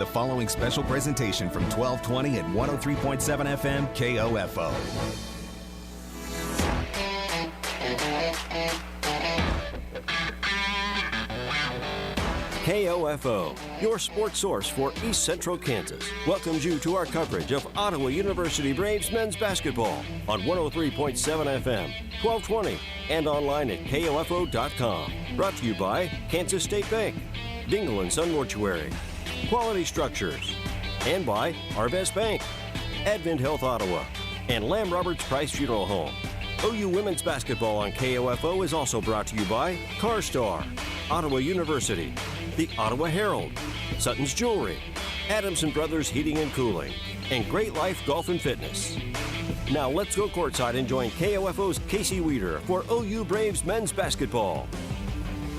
The following special presentation from 1220 and 103.7 FM KOFO. KOFO, your sports source for East Central Kansas, welcomes you to our coverage of Ottawa University Braves men's basketball on 103.7 FM, 1220, and online at KOFO.com. Brought to you by Kansas State Bank, Dingle & Son Mortuary, Quality Structures, and by Our Best Bank, Advent Health Ottawa, and Lamb Roberts Price Funeral Home. OU Women's Basketball on KOFO is also brought to you by CarStar, Ottawa University, the Ottawa Herald, Sutton's Jewelry, Adamson Brothers Heating and Cooling, and Great Life Golf and Fitness. Now let's go courtside and join KOFO's Casey Weeder for OU Braves men's basketball.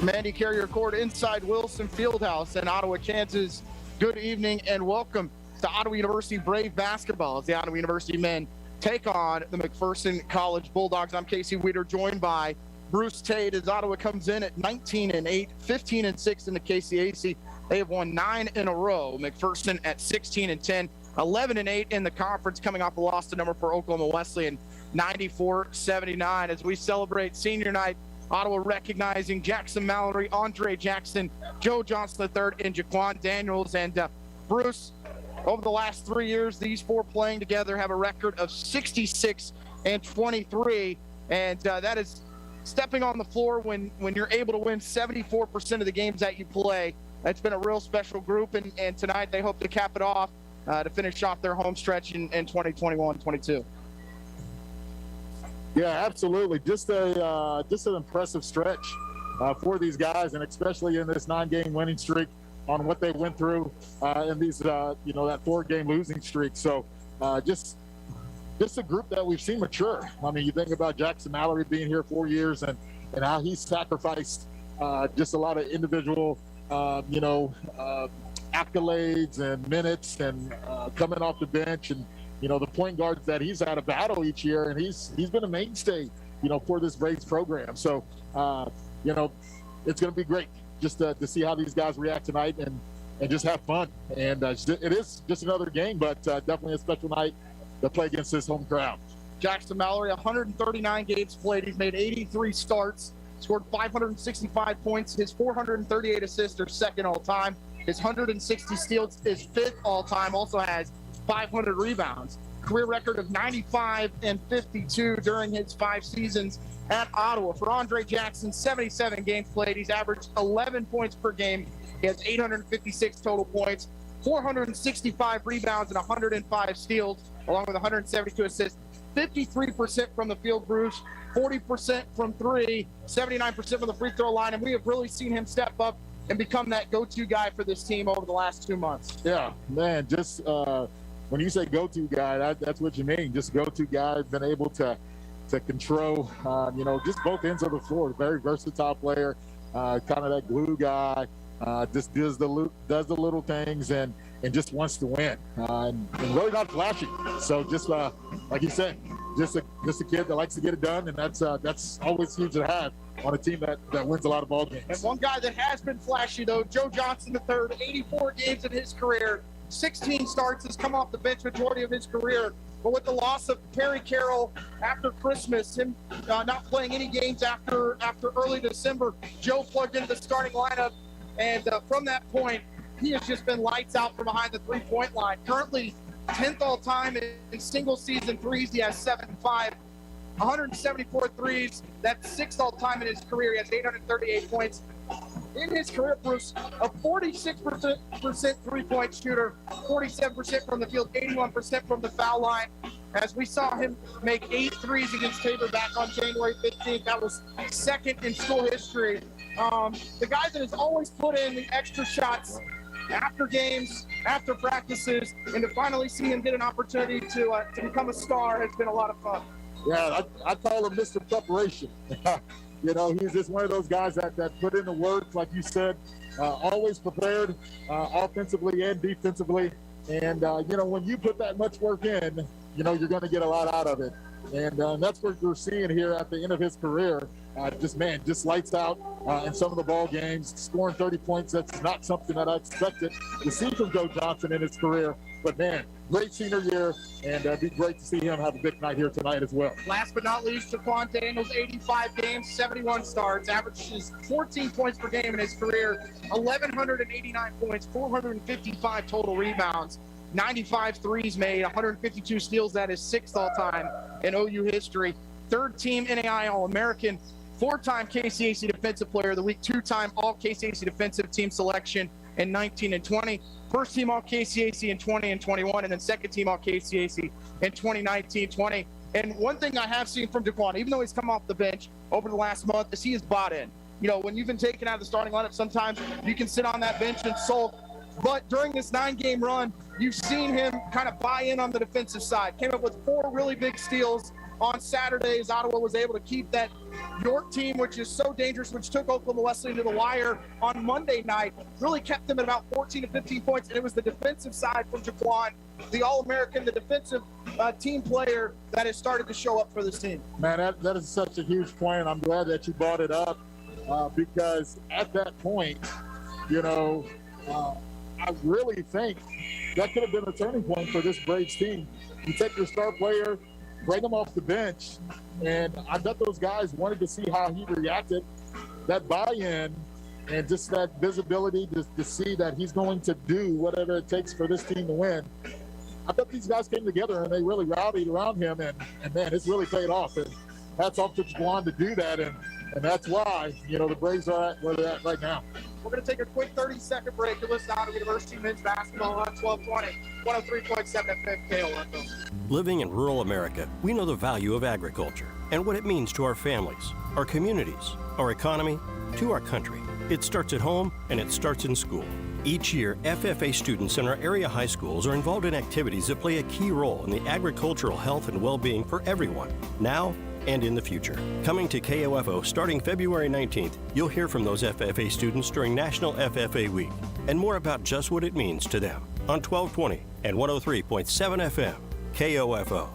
Mandy Carrier Court inside Wilson Fieldhouse in Ottawa, Kansas. Good evening and welcome to Ottawa University Brave basketball as the Ottawa University men take on the McPherson College Bulldogs. I'm Casey Weeder, joined by Bruce Tate as Ottawa comes in at 19-8, 15-6 in the KCAC. They have won 9 in a row. McPherson at 16-10, 11-8 in the conference, coming off a loss to number 4 Oklahoma Wesleyan, 94-79. As we celebrate senior night, Ottawa recognizing Jackson Mallory, Andre Jackson, Joe Johnson III, and Jaquan Daniels. And Bruce, over the last 3 years, these four playing together have a record of 66-23, and that is stepping on the floor when you're able to win 74% of the games that you play. That's been a real special group, and tonight they hope to cap it off to finish off their home stretch in 2021-22. Yeah, absolutely. Just an impressive stretch for these guys, and especially in this 9-game winning streak on what they went through in these, that 4-game losing streak. So just a group that we've seen mature. I mean, you think about Jackson Mallory being here 4 years and how he's sacrificed just a lot of individual, accolades and minutes and coming off the bench and, the point guards that he's had a battle each year, and he's been a mainstay, for this Braves program. So, it's going to be great just to see how these guys react tonight and just have fun. And it is just another game, but definitely a special night to play against this home crowd. Jackson Mallory, 139 games played. He's made 83 starts, scored 565 points. His 438 assists are second all-time. His 160 steals is fifth all-time. Also has 500 rebounds. Career record of 95-52 during his 5 seasons at Ottawa. For Andre Jackson, 77 games played. He's averaged 11 points per game. He has 856 total points, 465 rebounds, and 105 steals, along with 172 assists. 53% from the field, Bruce, 40% from three, 79% from the free throw line, and we have really seen him step up and become that go-to guy for this team over the last 2 months. Yeah, man, just when you say go-to guy, that's what you mean. Just go-to guy, been able to control, just both ends of the floor. Very versatile player, kind of that glue guy. Just does the little things and just wants to win. And really not flashy. So just like you said, just a kid that likes to get it done, and that's always huge to have on a team that wins a lot of ball games. And one guy that has been flashy, though, Joe Johnson III, 84 games in his career, 16 starts, has come off the bench majority of his career. But with the loss of Perry Carroll after Christmas, him not playing any games after early December, Joe plugged into the starting lineup. And from that point, he has just been lights out from behind the three-point line. Currently 10th all-time in single-season threes. He has 7-5, 174 threes. That's 6th all-time in his career. He has 838 points. In his career, Bruce, a 46% three-point shooter, 47% from the field, 81% from the foul line. As we saw him make 8 threes against Tabor back on January 15th, that was second in school history. The guy that has always put in the extra shots after games, after practices, and to finally see him get an opportunity to become a star has been a lot of fun. Yeah, I call him Mr. Preparation. He's just one of those guys that put in the work, like you said, always prepared offensively and defensively. And, when you put that much work in, you're going to get a lot out of it. And that's what we're seeing here at the end of his career. Just lights out in some of the ball games, scoring 30 points. That's not something that I expected to see from Joe Johnson in his career. But, man, great senior year, and it'd be great to see him have a big night here tonight as well. Last but not least, Jaquan Daniels, 85 games, 71 starts, averages 14 points per game in his career, 1,189 points, 455 total rebounds, 95 threes made, 152 steals. That is 6th all-time in OU history. 3rd-team NAI All-American, 4-time KCAC Defensive Player of the Week, 2-time All-KCAC Defensive Team selection in 19 and 20, 1st-team All-KCAC in 20 and 21, and then 2nd-team All-KCAC in 2019-20. And one thing I have seen from Jaquan, even though he's come off the bench over the last month, is he is bought in. You know, when you've been taken out of the starting lineup, sometimes you can sit on that bench and sulk. But during this 9-game run, you've seen him kind of buy in on the defensive side. Came up with 4 really big steals on Saturdays. Ottawa was able to keep that York team, which is so dangerous, which took Oklahoma Wesleyan to the wire on Monday night, really kept them at about 14 to 15 points. And it was the defensive side from Jaquan, the All-American, the defensive team player that has started to show up for this team. Man, that is such a huge point. I'm glad that you brought it up because at that point, you know, I really think that could have been a turning point for this Braves team. You take your star player, bring him off the bench, and I bet those guys wanted to see how he reacted. That buy-in and just that visibility to see that he's going to do whatever it takes for this team to win. I bet these guys came together and they really rallied around him, and man, it's really paid off. And hats off to Jaquan to do that, and that's why, you know, the Braves are at where they're at right now. We're going to take a quick 30-second break to listen to Ottawa University men's basketball on 1220, 103.7 FM KOFO. Living in rural America, we know the value of agriculture and what it means to our families, our communities, our economy, to our country. It starts at home and it starts in school. Each year, FFA students in our area high schools are involved in activities that play a key role in the agricultural health and well-being for everyone, now and in the future. Coming to KOFO starting February 19th, you'll hear from those FFA students during National FFA Week and more about just what it means to them on 1220 and 103.7 FM, KOFO.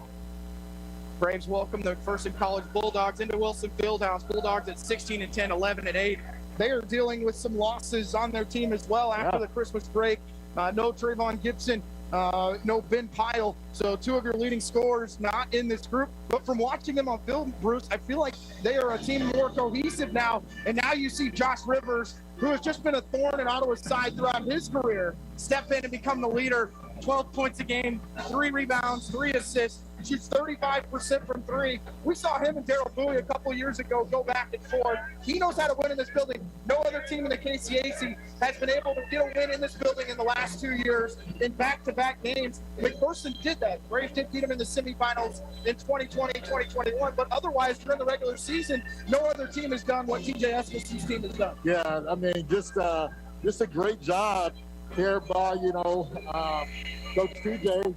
Braves welcome the McPherson College Bulldogs into Wilson Fieldhouse. Bulldogs at 16 and 10, 11 and 8. They are dealing with some losses on their team as well after the Christmas break. No Trayvon Gibson, no Ben Pyle. So 2 of your leading scorers not in this group. But from watching them on film, Bruce, I feel like they are a team more cohesive now. And now you see Josh Rivers, who has just been a thorn in Ottawa's side throughout his career, step in and become the leader. 12 points a game, 3 rebounds, 3 assists, shoots 35% from 3. We saw him and Darryl Bowie a couple years ago go back and forth. He knows how to win in this building. No other team in the KCAC has been able to get a win in this building in the last 2 years in back-to-back games. McPherson did that. Braves did beat him in the semifinals in 2020, 2021, but otherwise during the regular season, no other team has done what TJ Eskelsen's team has done. Yeah, I mean, just a great job here by, you know, Coach TJ.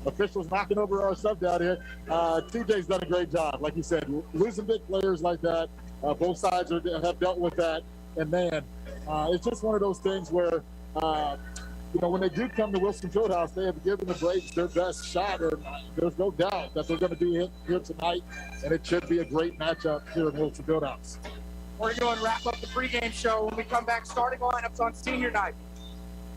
Officials knocking over our stuff down here. TJ's done a great job. Like you said, losing big players like that, both sides have dealt with that. And, man, it's just one of those things where, you know, when they do come to Wilson Fieldhouse, they have given the Braves their best shot. And there's no doubt that they're going to be here tonight, and it should be a great matchup here in Wilson Fieldhouse. We're going to go and wrap up the pregame show when we come back. Starting lineups on senior night.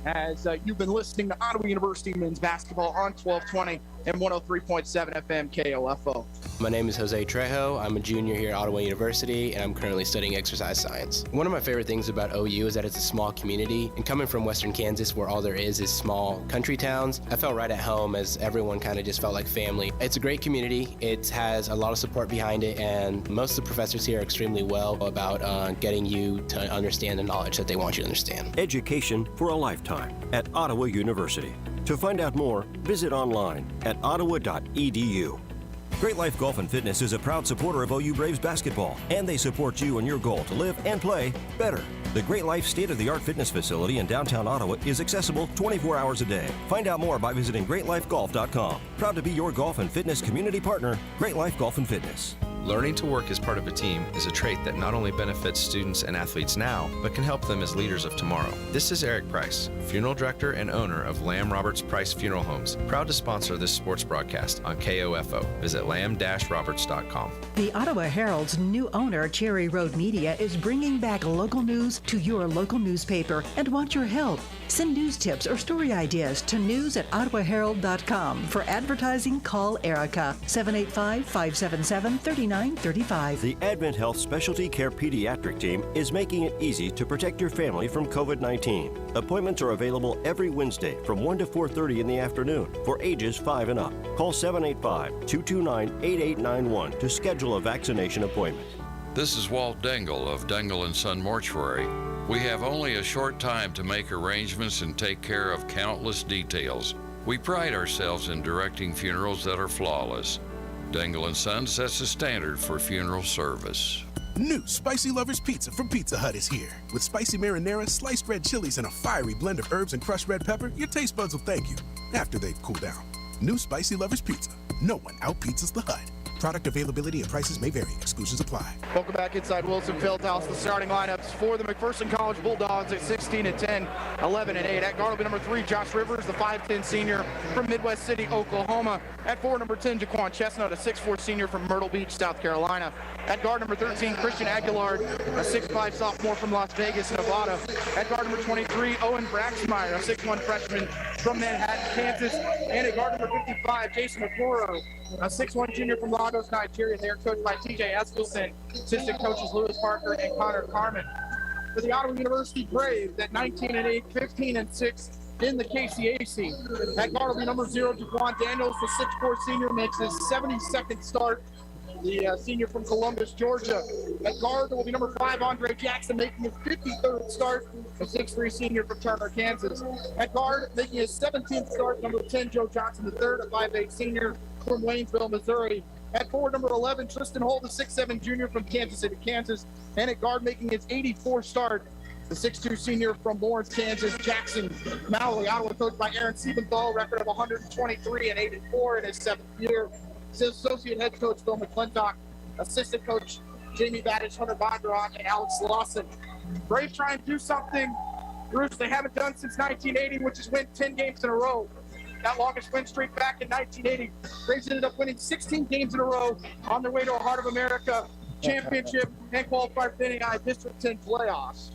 As you've been listening to Ottawa University men's basketball on 1220 and 103.7 FM KOFO. My name is Jose Trejo. I'm a junior here at Ottawa University, and I'm currently studying exercise science. One of my favorite things about OU is that it's a small community, and coming from Western Kansas, where all there is small country towns, I felt right at home as everyone kind of just felt like family. It's a great community. It has a lot of support behind it, and most of the professors here are extremely well about getting you to understand the knowledge that they want you to understand. Education for a lifetime at Ottawa University. To find out more, visit online at ottawa.edu. Great Life Golf and Fitness is a proud supporter of OU Braves basketball, and they support you in your goal to live and play better. The Great Life state-of-the-art fitness facility in downtown Ottawa is accessible 24 hours a day. Find out more by visiting greatlifegolf.com. Proud to be your golf and fitness community partner, Great Life Golf and Fitness. Learning to work as part of a team is a trait that not only benefits students and athletes now, but can help them as leaders of tomorrow. This is Eric Price, funeral director and owner of Lamb Roberts Price Funeral Homes, proud to sponsor this sports broadcast on KOFO. Visit lamb-roberts.com. The Ottawa Herald's new owner, Cherry Road Media, is bringing back local news to your local newspaper and wants your help. Send news tips or story ideas to news@ottawaherald.com. For advertising, call Erica, 785-577-3935. The Advent Health Specialty Care Pediatric Team is making it easy to protect your family from COVID-19. Appointments are available every Wednesday from 1 to 4:30 in the afternoon for ages 5 and up. Call 785-229-8891 to schedule a vaccination appointment. This is Walt Dengel of Dengel & Son Mortuary. We have only a short time to make arrangements and take care of countless details. We pride ourselves in directing funerals that are flawless. Dengel & Son sets the standard for funeral service. New Spicy Lovers Pizza from Pizza Hut is here. With spicy marinara, sliced red chilies, and a fiery blend of herbs and crushed red pepper, your taste buds will thank you after they've cooled down. New Spicy Lovers Pizza. No one out-pizzas the Hut. Product availability and prices may vary. Exclusions apply. Welcome back inside Wilson Fieldhouse. The starting lineups for the McPherson College Bulldogs at 16-10, 11-8. At guard will be number 3, Josh Rivers, the 5'10 senior from Midwest City, Oklahoma. At 4, number 10, Jaquan Chestnut, a 6'4 senior from Myrtle Beach, South Carolina. At guard number 13, Christian Aguilar, a 6'5 sophomore from Las Vegas, Nevada. At guard number 23, Owen Braxmeyer, a 6'1 freshman from Manhattan, Kansas. And at guard number 55, Jason McCluro, a 6'1 junior from Lagos, Nigeria. They are coached by TJ Eskilson, assistant coaches Lewis Parker and Connor Carmen. For the Ottawa University Braves at 19-8, 15-6 in the KCAC. At guard will be number 0, Jaquan Daniels, the 6'4 senior, makes his 72nd start. The senior from Columbus, Georgia. At guard will be number 5, Andre Jackson, making his 53rd start. The 6'3 senior from Turner, Kansas. At guard, making his 17th start, number 10, Joe Johnson III, a 5'8 senior from Waynesville, Missouri. At forward, number 11, Tristan Holt, the 6'7 junior from Kansas City, Kansas. And at guard, making his 84th start, the 6'2 senior from Lawrence, Kansas, Jackson Mallory. Ottawa coached by Aaron Siebenthal, record of 123-8-4 in his 7th year. His associate head coach, Bill McClintock. Assistant coach, Jamie Baddich, Hunter Bondurant, and Alex Lawson. Braves try and do something, Bruce, they haven't done since 1980, which is win 10 games in a row. That longest win streak back in 1980. Braves ended up winning 16 games in a row on their way to a Heart of America championship and qualified for the NAI District 10 playoffs.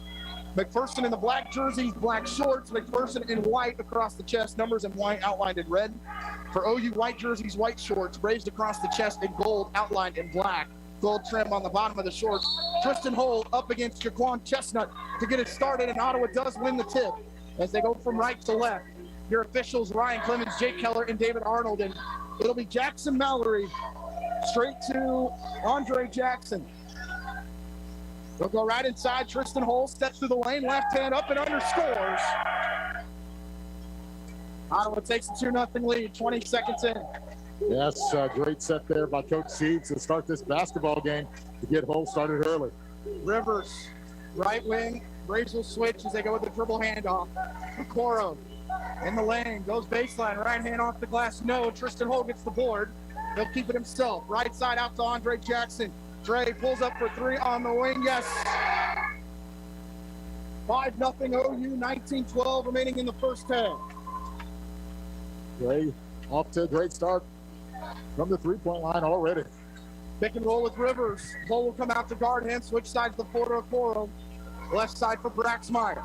McPherson in the black jerseys, black shorts. McPherson in white across the chest, numbers in white outlined in red. For OU, white jerseys, white shorts, raised across the chest in gold outlined in black. Gold trim on the bottom of the shorts. Tristan Holt up against Jaquan Chestnut to get it started, and Ottawa does win the tip as they go from right to left. Your officials, Ryan Clemens, Jake Keller, and David Arnold, and it'll be Jackson Mallory straight to Andre Jackson. They'll go right inside. Tristan Holt steps through the lane, left hand up and under, scores. Ottawa takes a 2-0 lead, 20 seconds in. Yes, great set there by Coach Seeds to start this basketball game to get Holt started early. Rivers, right wing. Braves will switch as they go with the dribble handoff. Okoro in the lane, goes baseline, right hand off the glass. No, Tristan Holt gets the board. He'll keep it himself. Right side out to Andre Jackson. Dre pulls up for 3 on the wing. Yes. 5-0 OU, 19-12 remaining in the first half. Dre off to a great start from the three-point line already. Pick and roll with Rivers. Cole will come out to guard him. Switch sides to Okoro. Left side for Braxmeyer.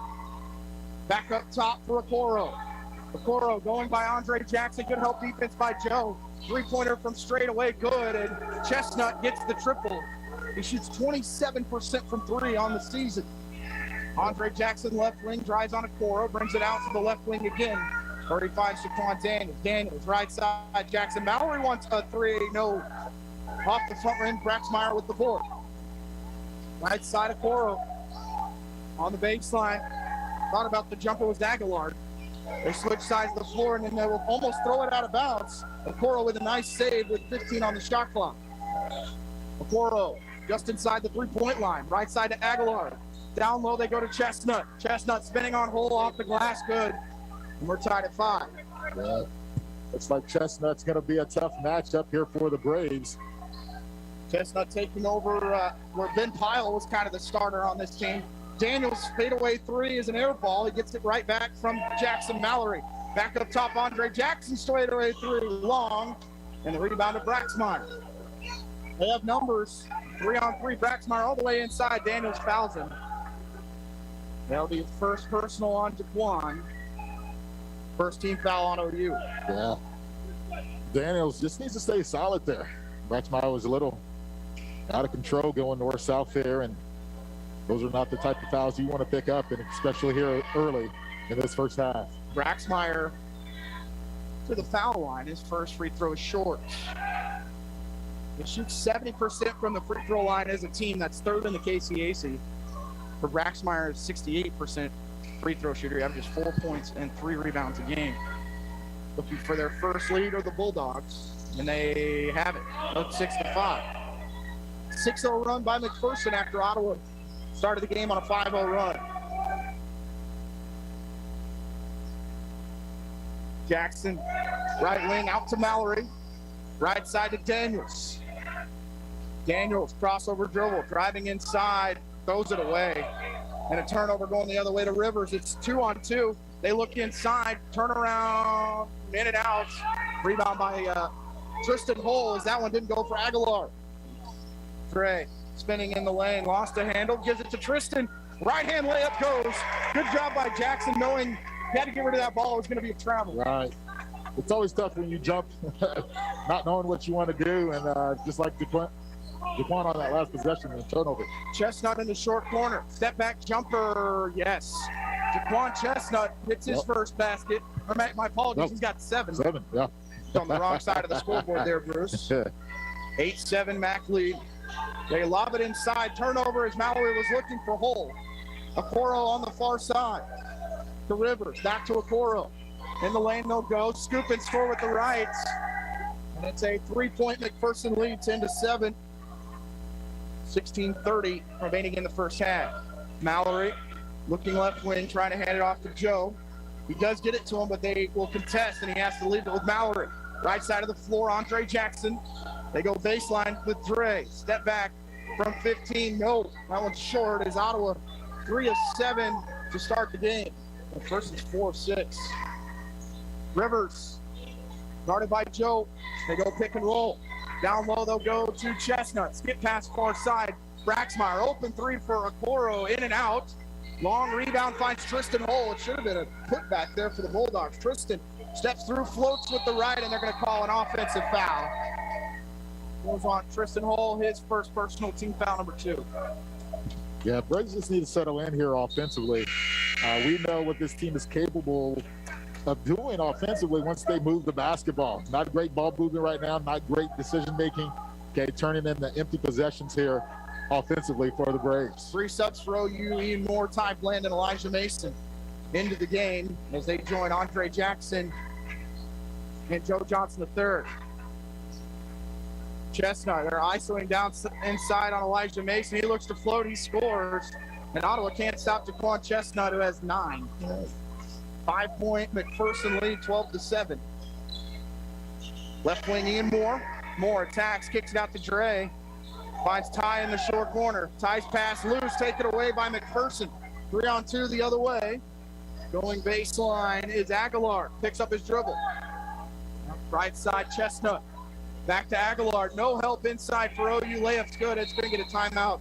Back up top for Okoro. Okoro going by Andre Jackson. Good help defense by Joe. Three-pointer from straight away, good, and Chestnut gets the triple. He shoots 27% from 3 on the season. Andre Jackson left wing, drives on Okoro, brings it out to the left wing again. 35 Jaquan Daniels. Daniels right side, Jackson Mallory wants a 3, no. Off the front rim, Braxmeyer with the board. Right side Okoro on the baseline. Thought about the jumper was Aguilar. They switch sides of the floor, and then they will almost throw it out of bounds. Okoro with a nice save with 15 on the shot clock. Okoro just inside the three-point line. Right side to Aguilar. Down low, they go to Chestnut. Chestnut spinning on hole off the glass, good. And we're tied at 5. Yeah. Looks like Chestnut's going to be a tough matchup here for the Braves. Chestnut taking over where Ben Pyle was kind of the starter on this team. Daniels fadeaway three is an air ball. He gets it right back from Jackson Mallory. Back up top, Andre Jackson fadeaway three long, and the rebound to Braxmeyer. They have numbers, 3-on-3. Braxmeyer all the way inside. Daniels fouls him. That'll be his first personal on Jaquan. First team foul on OU. Yeah. Daniels just needs to stay solid there. Braxmeyer was a little out of control going north-south there, and those are not the type of fouls you want to pick up, and especially here early in this first half. Braxmeyer to the foul line. His first free throw is short. He shoots 70% from the free throw line as a team. That's third in the KCAC. For Braxmeyer, 68% free throw shooter. He averages 4 points and 3 rebounds a game. Looking for their first lead are the Bulldogs, and they have it, up 6-5. 6-0 run by McPherson after Ottawa started the game on a 5-0 run. Jackson, right wing out to Mallory. Right side to Daniels. Daniels, crossover dribble, driving inside, throws it away. And a turnover going the other way to Rivers. It's 2-on-2. They look inside, turn around, in and out. Rebound by Tristan Hull, as that one didn't go for Aguilar. Trey spinning in the lane, lost a handle, gives it to Tristan. Right-hand layup goes. Good job by Jackson, knowing he had to get rid of that ball. It was going to be a travel. Right. It's always tough when you jump, not knowing what you want to do, and just like Jaquan on that last possession, the turnover. Chestnut in the short corner. Step back jumper, yes. Jaquan Chestnut hits his first basket. Or my apologies, he's got 7. 7, yeah. On the wrong side of the scoreboard there, Bruce. 8-7 Mac lead. They lob it inside. Turnover as Mallory was looking for Hull. Okoro on the far side. To Rivers, back to Okoro. In the lane they'll go. Scoop and score with the right. And it's a 3-point McPherson lead, 10-7. 16:30 remaining in the first half. Mallory looking left wing, trying to hand it off to Joe. He does get it to him, but they will contest, and he has to leave it with Mallory. Right side of the floor, Andre Jackson. They go baseline with Dre. Step back from 15. No, that one's short as Ottawa 3 of 7 to start the game. McPherson's 4 of 6. Rivers, guarded by Joe. They go pick and roll. Down low, they'll go to Chestnut. Skip pass far side. Braxmeyer, open 3 for Okoro, in and out. Long rebound finds Tristan Hull. It should have been a putback there for the Bulldogs. Tristan steps through, floats with the right, and they're going to call an offensive foul. Goes on Tristan Hull, his first personal team foul, number 2. Yeah, Braves just need to settle in here offensively. We know what this team is capable of doing offensively once they move the basketball. Not great ball movement right now, not great decision-making. Okay, turning in the empty possessions here offensively for the Braves. 3 subs for OU, Ian Moore, Ty Bland, and Elijah Mason into the game as they join Andre Jackson and Joe Johnson III. Chestnut, they're isolating down inside on Elijah Mason. He looks to float, he scores. And Ottawa can't stop Jaquan Chestnut, who has 9. 5-point McPherson lead, 12-7. Left wing Ian Moore. Moore attacks, kicks it out to Dre. Finds Ty in the short corner. Ty's pass loose, taken away by McPherson. 3-on-2 the other way. Going baseline is Aguilar. Picks up his dribble. Right side, Chestnut. Back to Aguilar. No help inside for OU. Layup's good. It's going to get a timeout.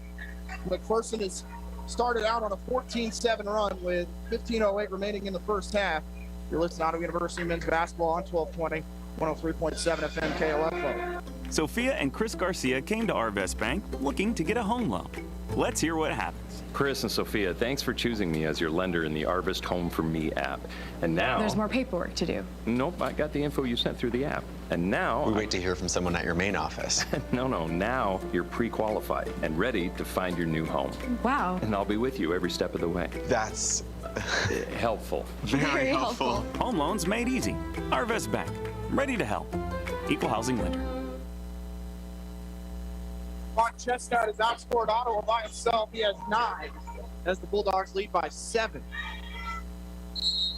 McPherson has started out on a 14-7 run with 15:08 remaining in the first half. You're listening to Ottawa University men's basketball on 1220, 103.7 FM KLFO. Sophia and Chris Garcia came to Arvest Bank looking to get a home loan. Let's hear what happens. Chris and Sophia, thanks for choosing me as your lender in the Arvest Home for Me app. And now... There's more paperwork to do. Nope, I got the info you sent through the app. And now... We wait to hear from someone at your main office. No, now you're pre-qualified and ready to find your new home. Wow. And I'll be with you every step of the way. That's... helpful. Very helpful. Home loans made easy. Arvest Bank, ready to help. Equal housing lender. Chestnut has outscored Ottawa by himself. He has 9 as the Bulldogs lead by 7.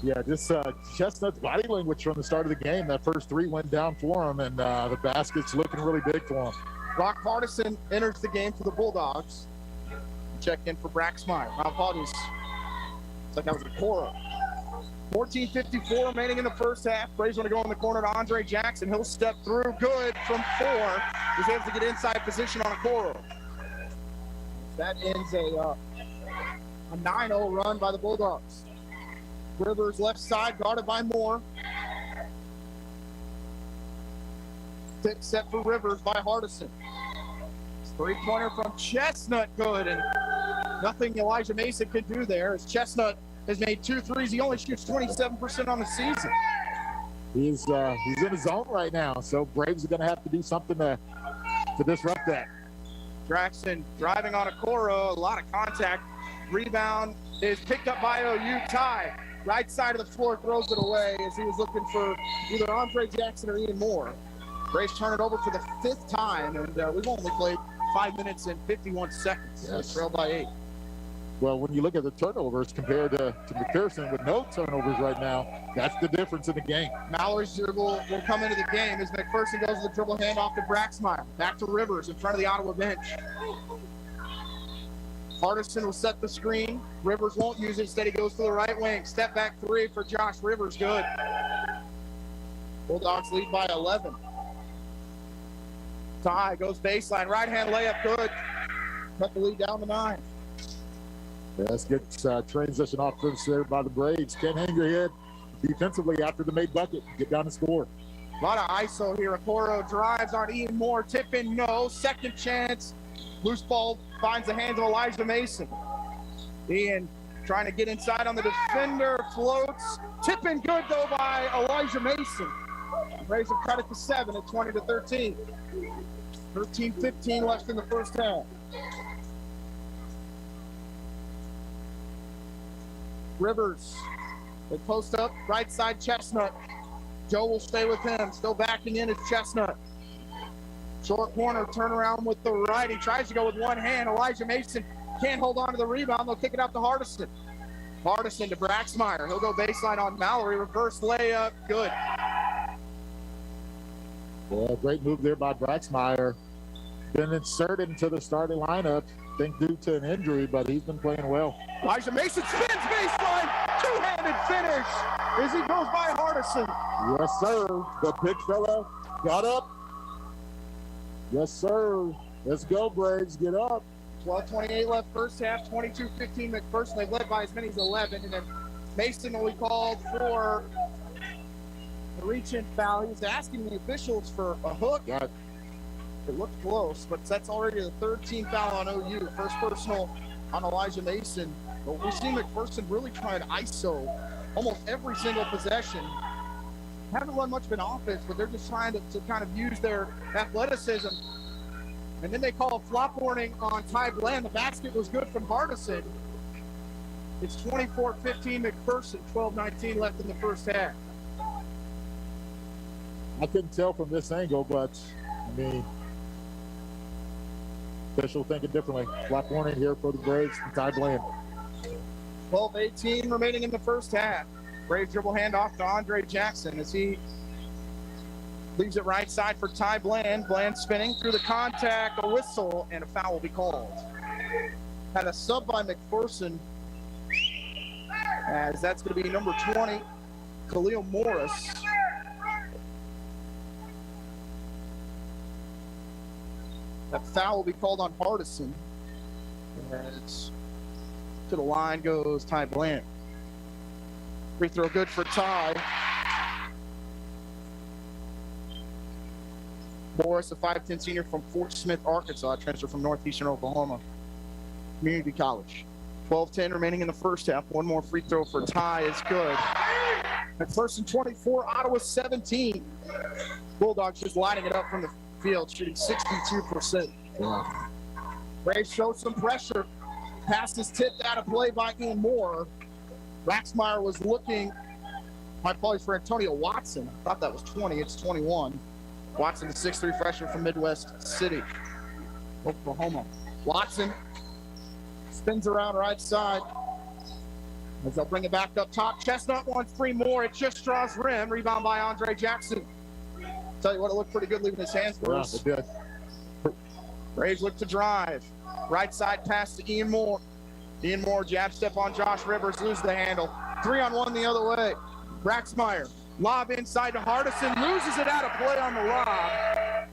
Yeah, just Chestnut's body language from the start of the game. That first 3 went down for him, and the basket's looking really big for him. Brock Hardison enters the game for the Bulldogs. Check in for Braxmeyer. My apologies. Looks like that was a Cora. 14:54 remaining in the first half. Braves want to go in the corner to Andre Jackson. He'll step through. Good from 4. He's able to get inside position on a Cora. That ends a 9-0 run by the Bulldogs. Rivers left side, guarded by Moore. Tip set for Rivers by Hardison. Three-pointer from Chestnut, good, and nothing Elijah Mason can do there as Chestnut has made 2 threes. He only shoots 27% on the season. He's in his zone right now, so Braves are going to have to do something to disrupt that. Jackson driving on a Cora, a lot of contact. Rebound is picked up by OU. Ty, right side of the floor, throws it away as he was looking for either Andre Jackson or Ian Moore. Braves turn it over for the 5th time, and we've only played 5 minutes and 51 seconds. Yes. Trailed by 8. Well, when you look at the turnovers compared to McPherson with no turnovers right now, that's the difference in the game. Mallory's dribble will come into the game as McPherson goes to the dribble handoff to Braxmeyer. Back to Rivers in front of the Ottawa bench. Hardison will set the screen. Rivers won't use it. Instead, he goes to the right wing. Step back 3 for Josh Rivers. Good. Bulldogs lead by 11. Ty goes baseline. Right-hand layup. Good. Cut the lead down to 9. Yeah, let's get transition offense there by the Braves. Can't hang your head defensively after the made bucket. Get down and score. A lot of ISO here. Okoro drives on Ian Moore. Tip in, no. Second chance. Loose ball finds the hands of Elijah Mason. Ian trying to get inside on the defender. Floats. Tip in good, though, by Elijah Mason. Braves have cut it to 7 at 20-13. 13-15 left in the first half. Rivers, they post up, right side Chestnut. Joe will stay with him, still backing in is Chestnut. Short corner, turnaround with the right. He tries to go with one hand. Elijah Mason can't hold on to the rebound. They'll kick it out to Hardison. Hardison to Braxmeyer. He'll go baseline on Mallory. Reverse layup, good. Yeah, great move there by Braxmeyer. Been inserted into the starting lineup, I think due to an injury, but he's been playing well. Elijah Mason spins baseline, two-handed finish as he goes by Hardison. Yes, sir. The big fella got up. Yes, sir. Let's go, Braves. Get up. 12:28 left first half, 22-15 McPherson. They've led by as many as 11, and then Mason will be called for the reach-in foul. He was asking the officials for a hook. Got It looked close, but that's already the 3rd team foul on OU. First personal on Elijah Mason. But we've seen McPherson really try to ISO almost every single possession. Haven't run much of an offense, but they're just trying to kind of use their athleticism. And then they call a flop warning on Ty Bland. The basket was good from Hardison. It's 24-15 McPherson, 12-19 left in the first half. I couldn't tell from this angle, but I mean, official thinking differently. Flop warning here for the Braves from Ty Bland. 12-18 remaining in the first half. Braves dribble handoff to Andre Jackson as he leaves it right side for Ty Bland. Bland spinning through the contact, a whistle, and a foul will be called. Had a sub by McPherson, as that's going to be number 20, Khalil Morris. That foul will be called on Hardison. As to the line goes Ty Bland. Free throw good for Ty. Morris, a 5'10 senior from Fort Smith, Arkansas, transfer from Northeastern Oklahoma Community College. 12-10 remaining in the first half. One more free throw for Ty is good. McPherson 24, Ottawa 17. Bulldogs just lighting it up from the field, shooting 62%. Yeah. Braves show some pressure. Pass is tipped out of play by Ian Moore. Braxmeyer was looking, my apologies for Antonio Watson. I thought that was 20, it's 21. Watson, the 6'3 freshman from Midwest City, Oklahoma. Watson spins around right side as they'll bring it back up top. Chestnut wants 3 more. It just draws rim. Rebound by Andre Jackson. Tell you what, it looked pretty good leaving his hands for us. Yeah, it did. Braves look to drive. Right side pass to Ian Moore. Ian Moore jab step on Josh Rivers, loses the handle. 3-on-1 the other way. Braxmeyer, lob inside to Hardison, loses it out of play on the lob.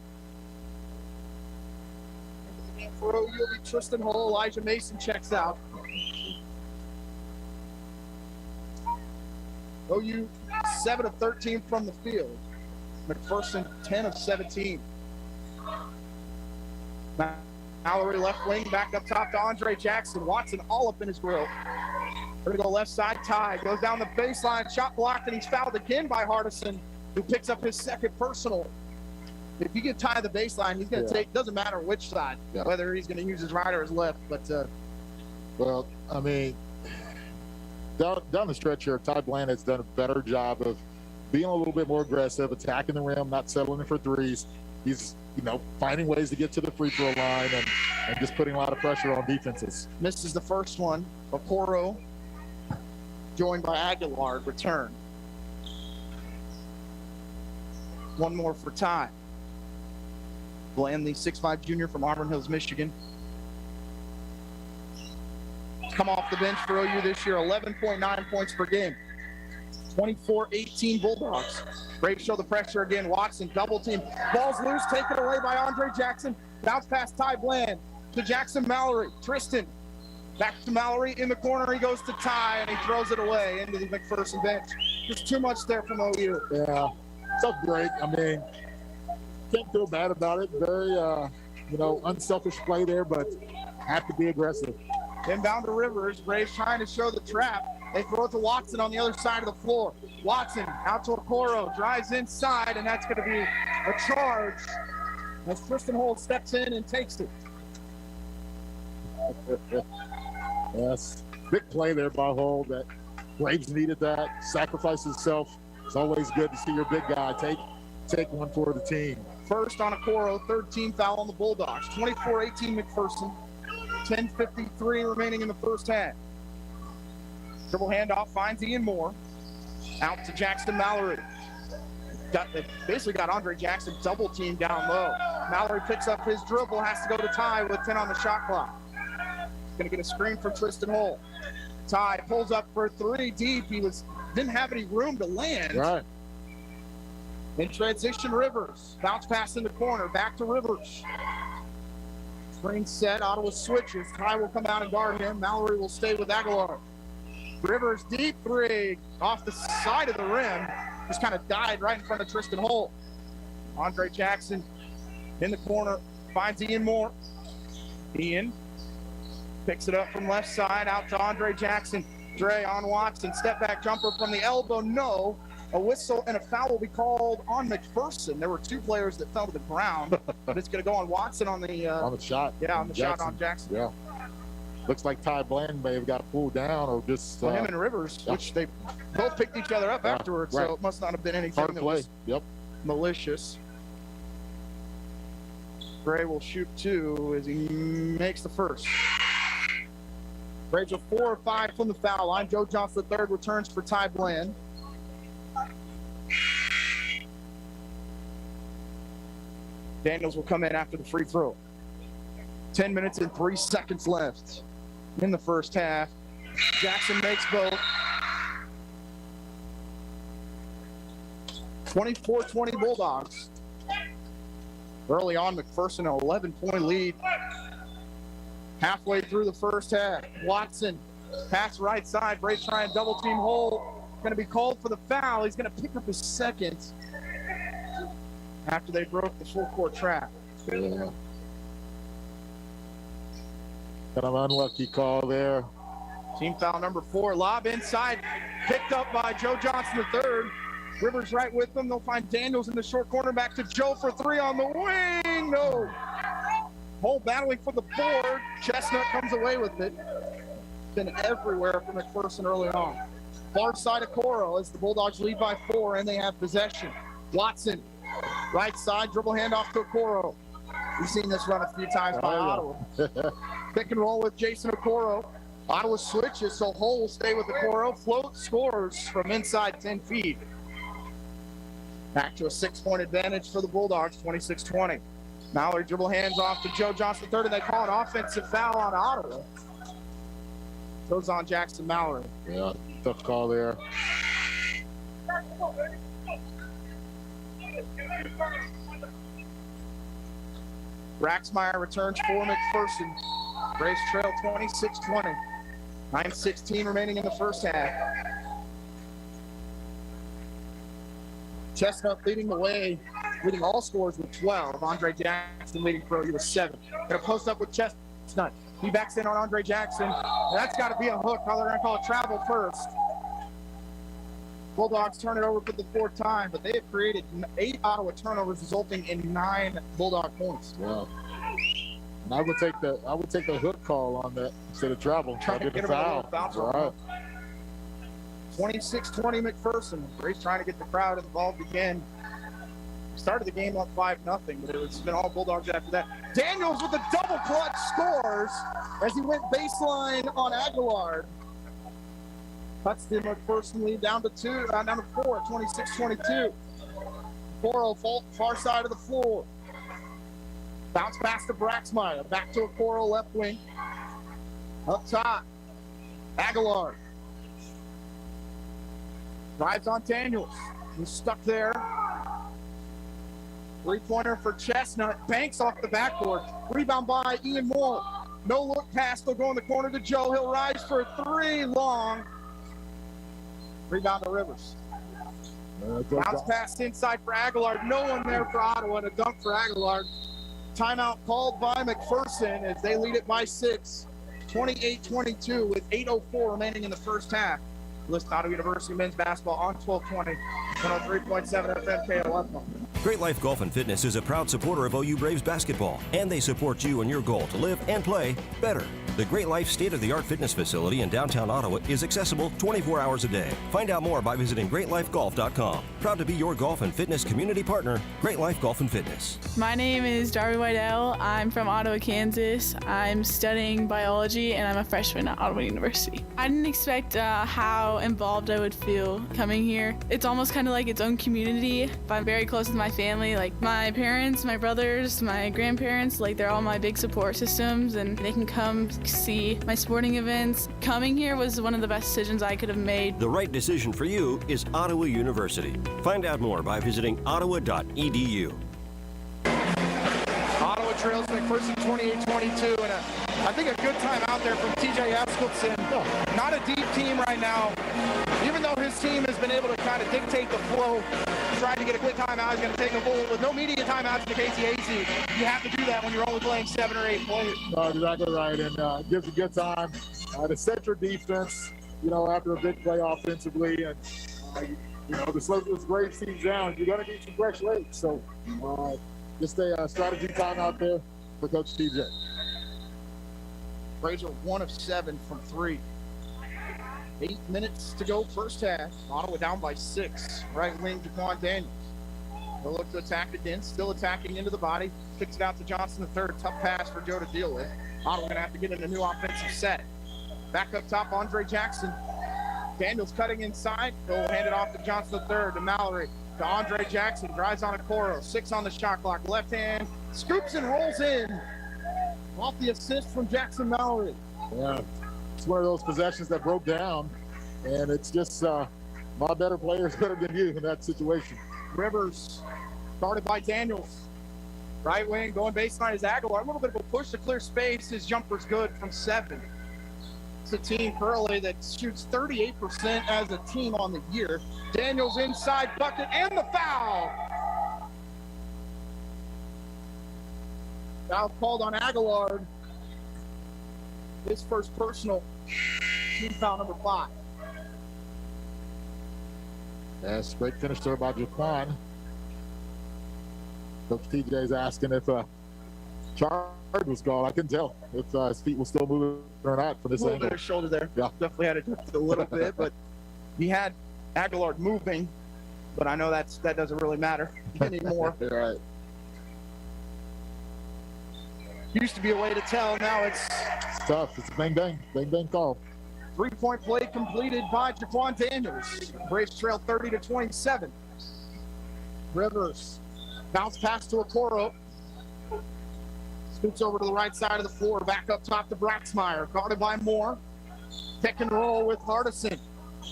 For OU will be Tristan Hull. Elijah Mason checks out. OU 7 of 13 from the field. McPherson 10 of 17. Mallory left wing, back up top to Andre Jackson. Watson all up in his grill. We're going to go left side, Ty. Goes down the baseline, shot blocked, and he's fouled again by Hardison, who picks up his second personal. If you get Ty the baseline, he's going to take, doesn't matter which side, whether he's going to use his right or his left. But well, I mean, down the stretch here, Ty Bland has done a better job of being a little bit more aggressive, attacking the rim, not settling for threes. He's, finding ways to get to the free throw line and just putting a lot of pressure on defenses. Misses the first one. Okoro, joined by Aguilar, return. One more for Ty. Bland, the 6'5" junior from Auburn Hills, Michigan. Come off the bench for OU this year, 11.9 points per game. 24-18 Bulldogs. Braves show the pressure again. Watson double team. Ball's loose, taken away by Andre Jackson. Bounce past Ty Bland to Jackson Mallory. Tristan back to Mallory in the corner. He goes to Ty and he throws it away into the McPherson bench. Just too much there from OU. Yeah, tough break. I mean, can't feel bad about it. Very, unselfish play there, but have to be aggressive. Inbound to Rivers. Braves trying to show the trap. They throw it to Watson on the other side of the floor. Watson out to Okoro, drives inside, and that's going to be a charge as Tristan Hull steps in and takes it. Yes, big play there by Hull. That Braves needed that. Sacrifice himself. It's always good to see your big guy take one for the team. First on Okoro, third team foul on the Bulldogs. 24-18 McPherson. 10:53 remaining in the first half. Dribble handoff finds Ian Moore. Out to Jackson Mallory. Basically got Andre Jackson double teamed down low. Mallory picks up his dribble, has to go to Ty with 10 on the shot clock. Gonna get a screen from Tristan Hull. Ty pulls up for three deep. He didn't have any room to land. Right. In transition, Rivers. Bounce pass in the corner, back to Rivers. Screen set, Ottawa switches. Ty will come out and guard him. Mallory will stay with Aguilar. Rivers deep three off the side of the rim. Just kind of died right in front of Tristan Hull. Andre Jackson in the corner finds Ian Moore. Ian picks it up from left side out to Andre Jackson. Dre on Watson. Step back jumper from the elbow. No. A whistle and a foul will be called on McPherson. There were two players that fell to the ground, but it's going to go on Watson on the shot. Yeah, on the Jackson. Shot on Jackson. Yeah. Looks like Ty Bland may have got pulled down or just. Well, him and Rivers, which they both picked each other up afterwards, so it must not have been anything hard that play. was malicious. Gray will shoot two as he makes the first. Braves are 4 or 5 from the foul line. Joe Johnson III returns for Ty Bland. Daniels will come in after the free throw. 10 minutes and 3 seconds left in the first half. Jackson makes both. 24-20 Bulldogs. Early on, McPherson an 11-point lead. Halfway through the first half, Watson pass right side. Braves try and double team Hull. Going to be called for the foul. He's going to pick up his second after they broke the full court trap. Yeah. Kind of unlucky call there. Team foul number 4. Lob inside. Picked up by Joe Johnson III. Rivers right with them. They'll find Daniels in the short corner. Back to Joe for 3 on the wing. No. Hull battling for the board. Chestnut comes away with it. Been everywhere for McPherson early on. Far side of Coro as the Bulldogs lead by 4 and they have possession. Watson, right side, dribble handoff to Okoro. We've seen this run a few times by Ottawa. Pick and roll with Jason Okoro. Ottawa switches, so Hull will stay with Okoro. Float scores from inside 10 feet. Back to a 6-point advantage for the Bulldogs, 26-20. Mallory dribble hands off to Joe Johnson third, and they call an offensive foul on Ottawa. Goes on Jackson Mallory. Yeah, tough call there. Braxmeyer returns for McPherson. Braves trail 26-20. 9:16 remaining in the first half. Chestnut leading the way, leading all scores with 12. Andre Jackson leading for OU with 7. Gonna post up with Chestnut. He backs in on Andre Jackson. That's got to be a hook. They're going to call it travel first. Bulldogs turn it over for the 4th time, but they have created 8 Ottawa turnovers, resulting in 9 Bulldog points. Wow. And I would take the hook call on that instead of travel. Trying to get him a foul. Right. 26-20 McPherson. Braves trying to get the crowd involved again. Started the game up 5-0, but it's been all Bulldogs after that. Daniels with a double clutch scores as he went baseline on Aguilar. Cuts the McPherson lead down to 4, 26-22. Okoro far side of the floor. Bounce pass to Braxmeyer. Back to Okoro left wing. Up top, Aguilar. Drives on Daniels. He's stuck there. 3-pointer for Chestnut. Banks off the backboard. Rebound by Ian Moore. No look pass. They'll go in the corner to Joe. He'll rise for 3 long. Rebound to Rivers. Bounce pass inside for Aguilar. No one there for Ottawa. And a dunk for Aguilar. Timeout called by McPherson as they lead it by 6. 28-22 with 8:04 remaining in the first half. List Ottawa University men's basketball on 1220. 103.7 FM KLF. Great Life Golf and Fitness is a proud supporter of OU Braves basketball, and they support you in your goal to live and play better. The Great Life state-of-the-art fitness facility in downtown Ottawa is accessible 24 hours a day. Find out more by visiting greatlifegolf.com. Proud to be your golf and fitness community partner, Great Life Golf and Fitness. My name is Darby Weidel. I'm from Ottawa, Kansas. I'm studying biology, and I'm a freshman at Ottawa University. I didn't expect how involved I would feel coming here. It's almost kind of like its own community. I'm very close with my family, like my parents, my brothers, my grandparents, like they're all my big support systems, and they can come see my sporting events. Coming here was one of the best decisions I could have made. The right decision for you is Ottawa University. Find out more by visiting ottawa.edu. Ottawa trails McPherson 28-22, and I think a good time out there from TJ Eskildson. Not a deep team right now. Even though his team has been able to kind of dictate the flow, trying to get a quick timeout, he's going to take a bullet with no media timeouts in the KCAC. You have to do that when you're only playing 7 or 8 players. Exactly right, and gives a good time to set your defense, after a big play offensively, and this Braves team's down. You're going to need some fresh legs, so just a strategy timeout there for Coach TJ. Braves are 1 of 7 from 3. 8 minutes to go first half. Ottawa down by 6. Right wing, Jaquan Daniels. They'll look to attack again. Still attacking into the body. Kicks it out to Johnson the third. Tough pass for Joe to deal with. Ottawa going to have to get in a new offensive set. Back up top, Andre Jackson. Daniels cutting inside. They'll hand it off to Johnson the third, to Mallory. To Andre Jackson. Drives on Okoro. 6 on the shot clock. Left hand. Scoops and rolls in. Off the assist from Jackson Mallory. Yeah. It's one of those possessions that broke down, and it's just my better players better than you in that situation. Rivers started by Daniels. Right wing going baseline is Aguilar. A little bit of a push to clear space. His jumper's good from 7. It's a team currently that shoots 38% as a team on the year. Daniels inside bucket and the foul. Foul called on Aguilar. His first personal, team foul number 5. That's a great finish there by Jaquan. Coach TJ is asking if charge was called. I couldn't tell if his feet were still moving or not for this angle. A little angle. bit of shoulder there. Yeah. Definitely had it just a little bit, but he had Aguilar moving, but I know that doesn't really matter anymore. Right. Used to be a way to tell. Now it's tough. It's a bang bang call. 3-point play completed by Jaquan Daniels. Braves trail 30-27. Rivers bounce pass to Okoro. Scoots over to the right side of the floor, back up top to Braxmeyer, guarded by Moore. Pick and roll with Hardison.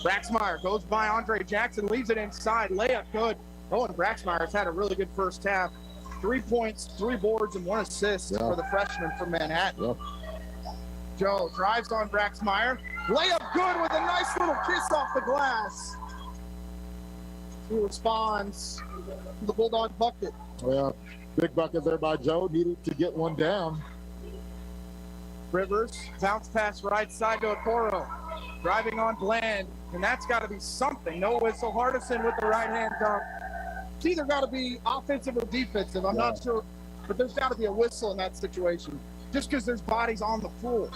Braxmeyer goes by Andre Jackson, leaves it inside. Layup good. Owen Braxmeyer's had a really good first half. 3 points, 3 boards, and 1 assist for the freshman from Manhattan. Joe drives on Braxmeyer. Layup good with a nice little kiss off the glass. He responds to the Bulldog bucket. Well, big bucket there by Joe. Needed to get one down. Rivers, bounce pass right side to Okoro. Driving on Bland, and that's got to be something. No whistle. Hardison with the right-hand dunk. It's either got to be offensive or defensive. I'm not sure, but there's got to be a whistle in that situation just because there's bodies on the floor.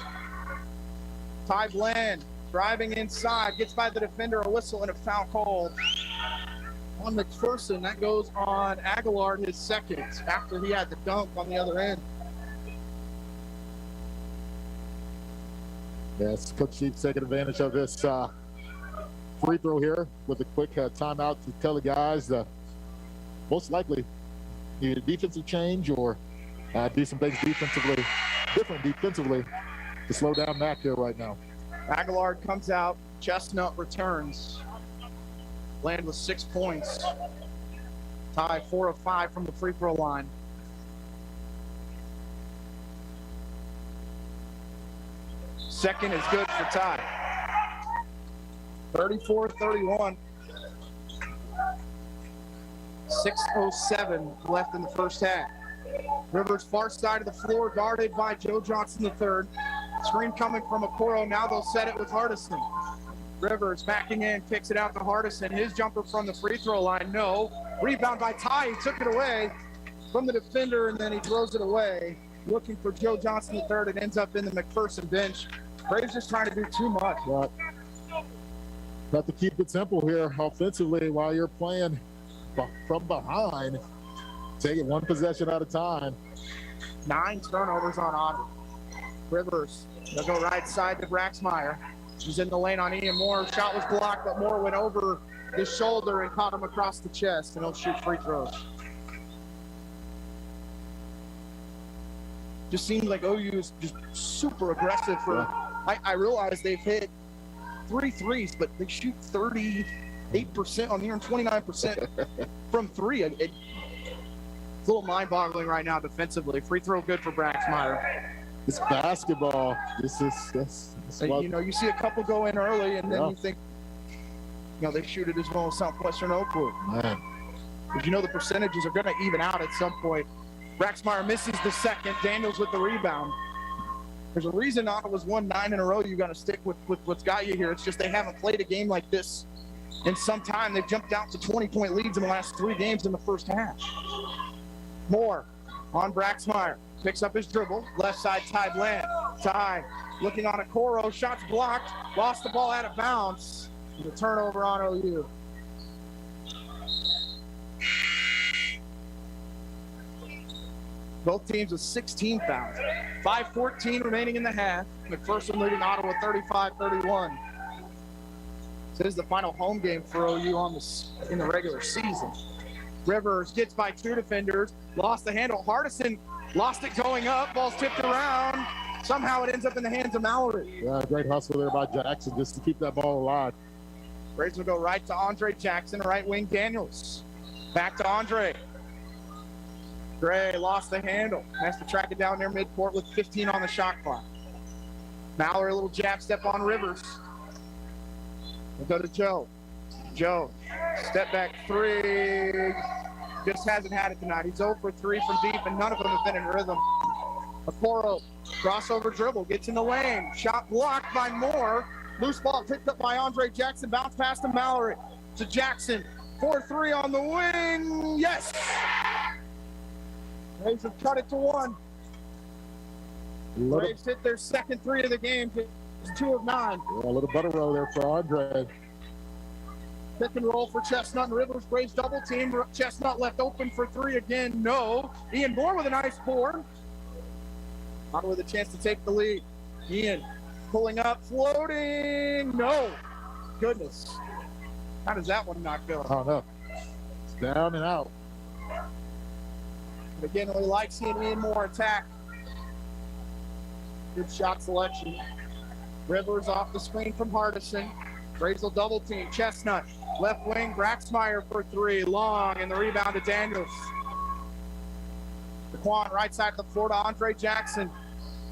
Ty Bland driving inside, gets by the defender, a whistle and a foul called on McPherson. That goes on Aguilar, his second, after he had the dunk on the other end. Yes, Coach Chief's taking advantage of this free throw here with a quick timeout to tell the guys most likely need a defensive change or do some things defensively, different defensively to slow down Mac here right now. Aguilar comes out, Chestnut returns. Land with 6 points. Ty 4 of 5 from the free throw line. Second is good for Ty. 34-31. 6:07 left in the first half. Rivers far side of the floor, guarded by Joe Johnson III. Screen coming from Okoro. Now they'll set it with Hardison. Rivers backing in, kicks it out to Hardison. His jumper from the free throw line, no. Rebound by Ty. He took it away from the defender, and then he throws it away. Looking for Joe Johnson III. It ends up in the McPherson bench. Braves just trying to do too much. Right. Have to keep it simple here offensively while you're playing from behind. Take it one possession at a time. 9 turnovers on Auburn. Rivers, they'll go right side to Braxmeyer. He's in the lane on Ian Moore. Shot was blocked, but Moore went over his shoulder and caught him across the chest, and he'll shoot free throws. Just seems like OU is just super aggressive. I realize they've hit 3 threes, but they shoot 38% on the year and 29% from 3. It's a little mind-boggling right now defensively. Free throw good for Braxmeyer. It's basketball. This is you see a couple go in early, and then you think, they shoot it as well as Southwestern Oakwood. Man. But the percentages are going to even out at some point. Braxmeyer misses the second. Daniels with the rebound. There's a reason Ottawa's won 9 in a row. You got to stick with what's got you here. It's just they haven't played a game like this in some time. They've jumped out to 20-point leads in the last 3 games in the first half. Moore on Braxmeyer. Picks up his dribble. Left side, Ty Bland. Ty looking on Okoro. Shots blocked. Lost the ball out of bounds. The turnover on OU. Both teams with 16 fouls. 5:14 remaining in the half. McPherson leading Ottawa 35-31. This is the final home game for OU in the regular season. Rivers gets by 2 defenders. Lost the handle. Hardison lost it going up. Ball's tipped around. Somehow it ends up in the hands of Mallory. Yeah, great hustle there by Jackson just to keep that ball alive. Braves will go right to Andre Jackson, right wing Daniels. Back to Andre. Gray lost the handle. Has to track it down near midcourt with 15 on the shot clock. Mallory, a little jab step on Rivers. We'll go to Joe. Joe, step back 3. Just hasn't had it tonight. He's 0 for 3 from deep, and none of them have been in rhythm. Okoro, crossover dribble, gets in the lane. Shot blocked by Moore. Loose ball picked up by Andre Jackson. Bounce pass to Mallory. To Jackson. 4-3 on the wing. Yes! Braves have cut it to 1. Braves hit their second 3 of the game. It's 2 of 9. Yeah, a little butter roll there for Andre. Pick and roll for Chestnut and Rivers. Braves double team. Chestnut left open for 3 again. No. Ian Moore with a nice board. Ottawa with a chance to take the lead. Ian pulling up, floating. No. Goodness. How does that one not go? I don't know. It's down and out. But again, we like seeing Ian Moore attack. Good shot selection. Rivers off the screen from Hardison. Brazel double team. Chestnut, left wing. Braxmeyer for three. Long, and the rebound to Daniels. Daquan right side of the floor to Andre Jackson.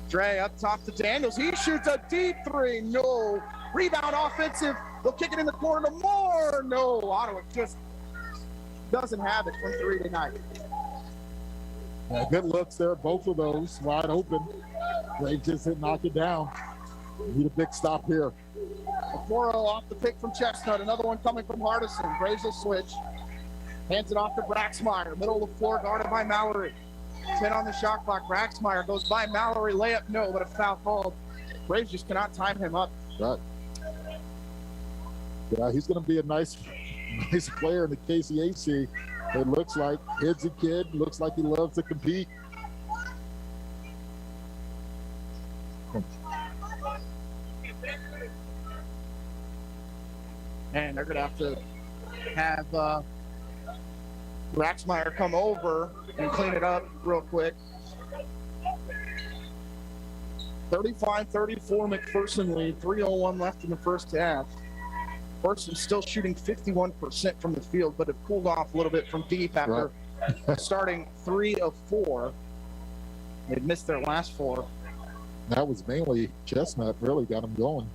Dre up top to Daniels. He shoots a deep three. No. Rebound offensive. They'll kick it in the corner to Moore. No. Ottawa just doesn't have it from three tonight. Yeah, good looks there. Both of those wide open. They just didn't knock it down. Need a big stop here. Okoro off the pick from Chestnut. Another one coming from Hardison. Brazel switch. Hands it off to Braxmeyer. Middle of the floor guarded by Mallory. 10 on the shot clock. Braxmeyer goes by Mallory. Layup, no, but a foul called. Braves just cannot time him up. Right. Yeah, he's going to be a nice player in the KCAC. It looks like kid's a kid. Looks like he loves to compete. And they're going to have Braxmeyer come over and clean it up real quick. 35-34 McPherson lead. 3:01 left in the first half. McPherson still shooting 51% from the field, but have cooled off a little bit from deep after starting 3 of 4. They'd missed their last 4. That was mainly Chestnut really got them going.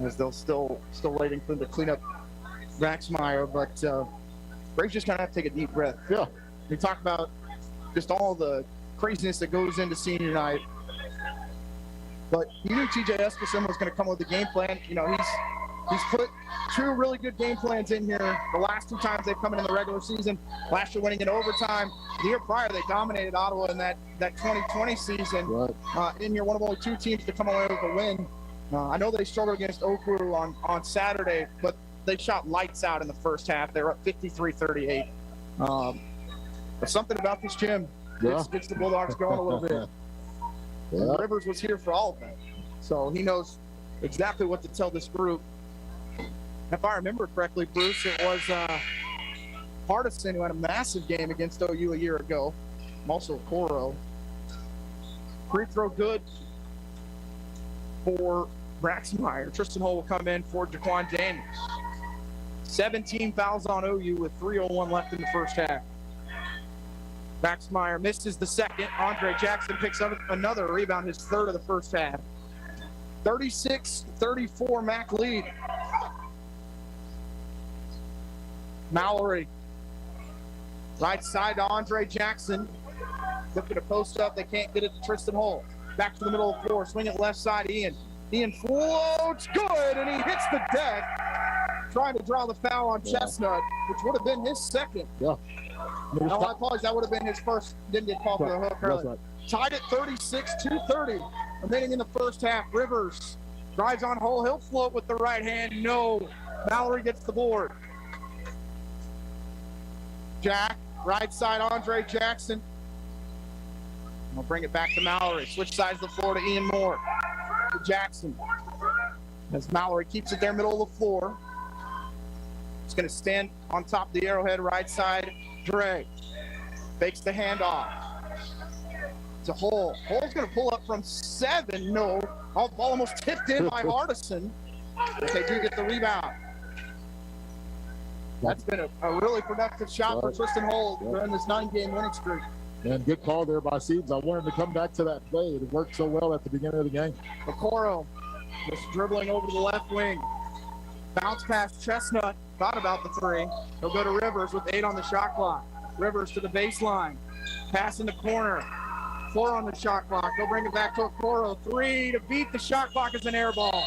As they'll still waiting for them to clean up Braxmeyer, but Braves just kind of have to take a deep breath. Yeah. We talk about just all the craziness that goes into senior night. But you knew TJ Eskelsen was going to come with a game plan. You know, he's put 2 really good game plans in here. The last 2 times they've come in the regular season. Last year winning in overtime. The year prior, they dominated Ottawa in that 2020 season. Right. In here, one of only 2 teams to come away with a win. I know they struggled against Okru on Saturday, but they shot lights out in the first half. They were up 53-38. But something about this gym gets the Bulldogs going a little bit. Yeah. Rivers was here for all of that. So he knows exactly what to tell this group. If I remember correctly, Bruce, it was Hardison who had a massive game against OU a year ago. Also Coro. Free throw good for Braxmeyer. Tristan Hull will come in for Jaquan Daniels. 17 fouls on OU with 3:01 left in the first half. Braxmeyer misses the second. Andre Jackson picks up another rebound, his 3rd of the first half. 36-34 Mac lead. Mallory. Right side to Andre Jackson. Looking to post up. They can't get it to Tristan Hull. Back to the middle of the floor. Swing it left side. Ian. Ian floats. Good. And he hits the deck. Trying to draw the foul on Chestnut, which would have been his second. Yeah. No, I apologize. That would have been his first. Didn't get called for the hook early. Right. Tied at 36, 2:30 remaining in the first half. Rivers drives on Hull. He'll float with the right hand. No. Mallory gets the board. Jack, right side, Andre Jackson. We'll bring it back to Mallory. Switch sides of the floor to Ian Moore. To Jackson. As Mallory keeps it there, middle of the floor. He's going to stand on top of the arrowhead, right side. Dre fakes the handoff to Hull. Hull's going to pull up from 7. No. Ball almost tipped in by Hardison. But they do get the rebound. That's been a really productive shot for Tristan Hull during this 9-game winning streak. And good call there by Seeds. I wanted to come back to that play. It worked so well at the beginning of the game. Okoro just dribbling over to the left wing. Bounce past Chestnut. Thought about the 3. He'll go to Rivers with 8 on the shot clock. Rivers to the baseline. Pass in the corner. 4 on the shot clock. He'll bring it back to Okoro. 3 to beat the shot clock is an air ball.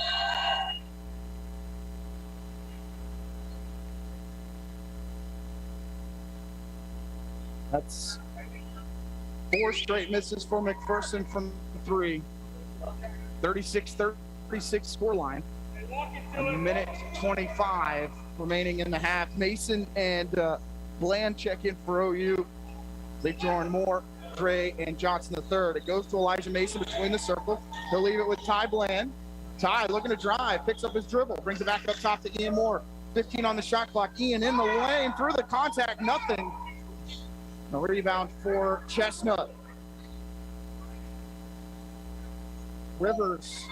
That's 4 straight misses for McPherson from 3. 36-36 scoreline. A minute 25 remaining in the half. Mason and Bland check in for OU. They've drawn Moore, Dre, and Johnson III. It goes to Elijah Mason between the circle. He'll leave it with Ty Bland. Ty looking to drive, picks up his dribble, brings it back up top to Ian Moore. 15 on the shot clock. Ian in the lane, through the contact, nothing. A rebound for Chestnut. Rivers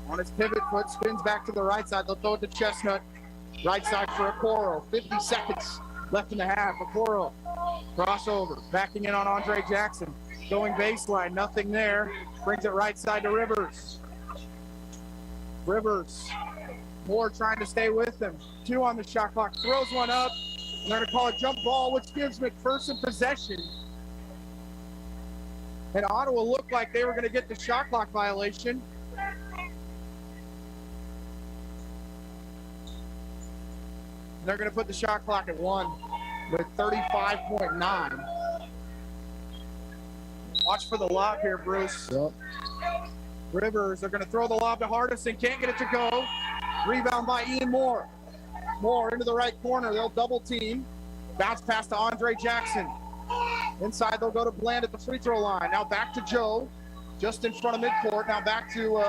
on his pivot foot, spins back to the right side. They'll throw it to Chestnut. Right side for Okoro. 50 seconds left in the half. Okoro, crossover, backing in on Andre Jackson. Going baseline, nothing there. Brings it right side to Rivers. Rivers, Moore trying to stay with him. 2 on the shot clock, throws one up. And they're going to call a jump ball, which gives McPherson possession. And Ottawa looked like they were going to get the shot clock violation. They're going to put the shot clock at 1 with 35.9. Watch for the lob here, Bruce. Yep. Rivers are going to throw the lob to Hardison. Can't get it to go. Rebound by Ian Moore. Moore into the right corner. They'll double team. Bounce pass to Andre Jackson. Inside, they'll go to Bland at the free throw line. Now back to Joe, just in front of midcourt. Now back to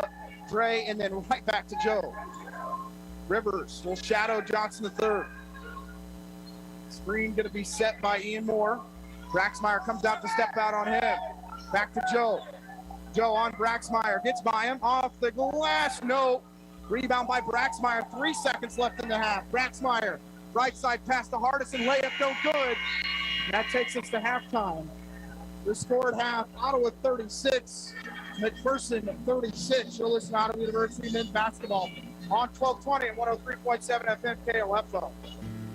Dre, and then right back to Joe. Rivers will shadow Johnson III. Screen going to be set by Ian Moore. Braxmeyer comes out to step out on him. Back to Joe. Joe on Braxmeyer. Gets by him. Off the glass. No. Rebound by Braxmeyer. 3 seconds left in the half. Braxmeyer. Right side pass to Hardison. Layup no good. And that takes us to halftime. The score at half. Ottawa 36. McPherson 36. You'll listen to Ottawa University men's basketball on 1220 and 103.7 FM KOFO.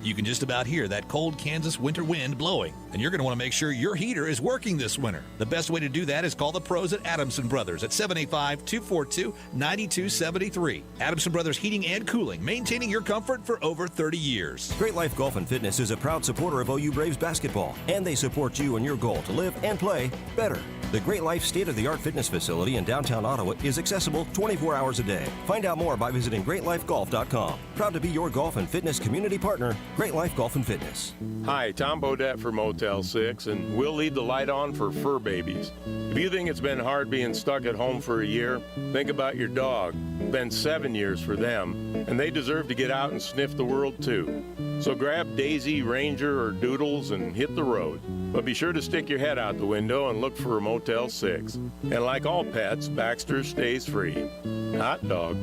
You can just about hear that cold Kansas winter wind blowing, and you're going to want to make sure your heater is working this winter. The best way to do that is call the pros at Adamson Brothers at 785-242-9273. Adamson Brothers Heating and Cooling, maintaining your comfort for over 30 years. Great Life Golf and Fitness is a proud supporter of OU Braves basketball, and they support you in your goal to live and play better. The Great Life state-of-the-art fitness facility in downtown Ottawa is accessible 24 hours a day. Find out more by visiting greatlifegolf.com. Proud to be your golf and fitness community partner, Great Life Golf and Fitness. Hi, Tom Bodette for Motel 6, and we'll leave the light on for fur babies. If you think it's been hard being stuck at home for a year, think about your dog. It's been 7 years for them, and they deserve to get out and sniff the world too. So grab Daisy, Ranger, or Doodles and hit the road. But be sure to stick your head out the window and look for a Motel 6. And like all pets, Baxter stays free. Hot dog.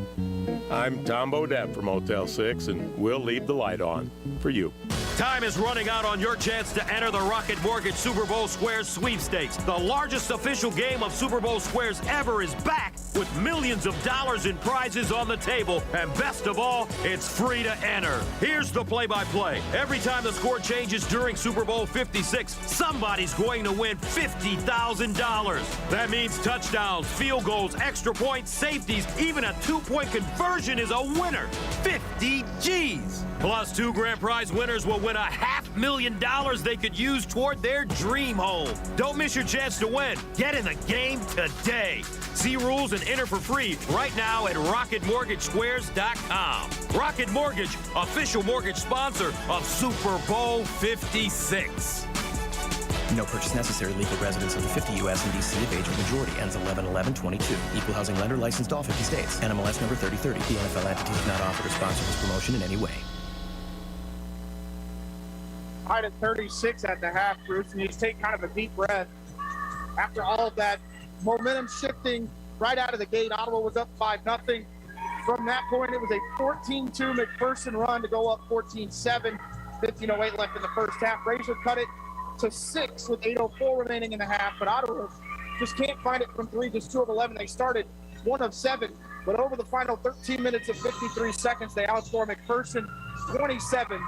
I'm Tom Bodette for Motel 6, and we'll leave the light on for you. Time is running out on your chance to enter the Rocket Mortgage Super Bowl Squares Sweepstakes. The largest official game of Super Bowl Squares ever is back with millions of dollars in prizes on the table. And best of all, it's free to enter. Here's the play-by-play. Every time the score changes during Super Bowl 56, somebody's going to win $50,000. That means touchdowns, field goals, extra points, safeties, even a 2-point conversion is a winner. 50 G's. Plus, 2 grand prize winners will win $500,000 they could use toward their dream home. Don't miss your chance to win. Get in the game today. See rules and enter for free right now at RocketMortgageSquares.com. Rocket Mortgage, official mortgage sponsor of Super Bowl 56. No purchase necessary. Legal residence of the 50 U.S. and D.C. of age of majority. Ends 11/11/22. Equal housing lender licensed all 50 states. NMLS number 3030. The NFL entity has not offered or sponsored this promotion in any way. Tied at 36 at the half, Bruce, and you just take kind of a deep breath. After all of that momentum shifting right out of the gate, Ottawa was up 5-0. From that point, it was a 14-2 McPherson run to go up 14-7. 15:08 left in the first half. Fraser cut it to 6 with 8:04 remaining in the half, but Ottawa just can't find it from 3, just 2 of 11. They started 1 of 7, but over the final 13 minutes and 53 seconds, they outscore McPherson 27-16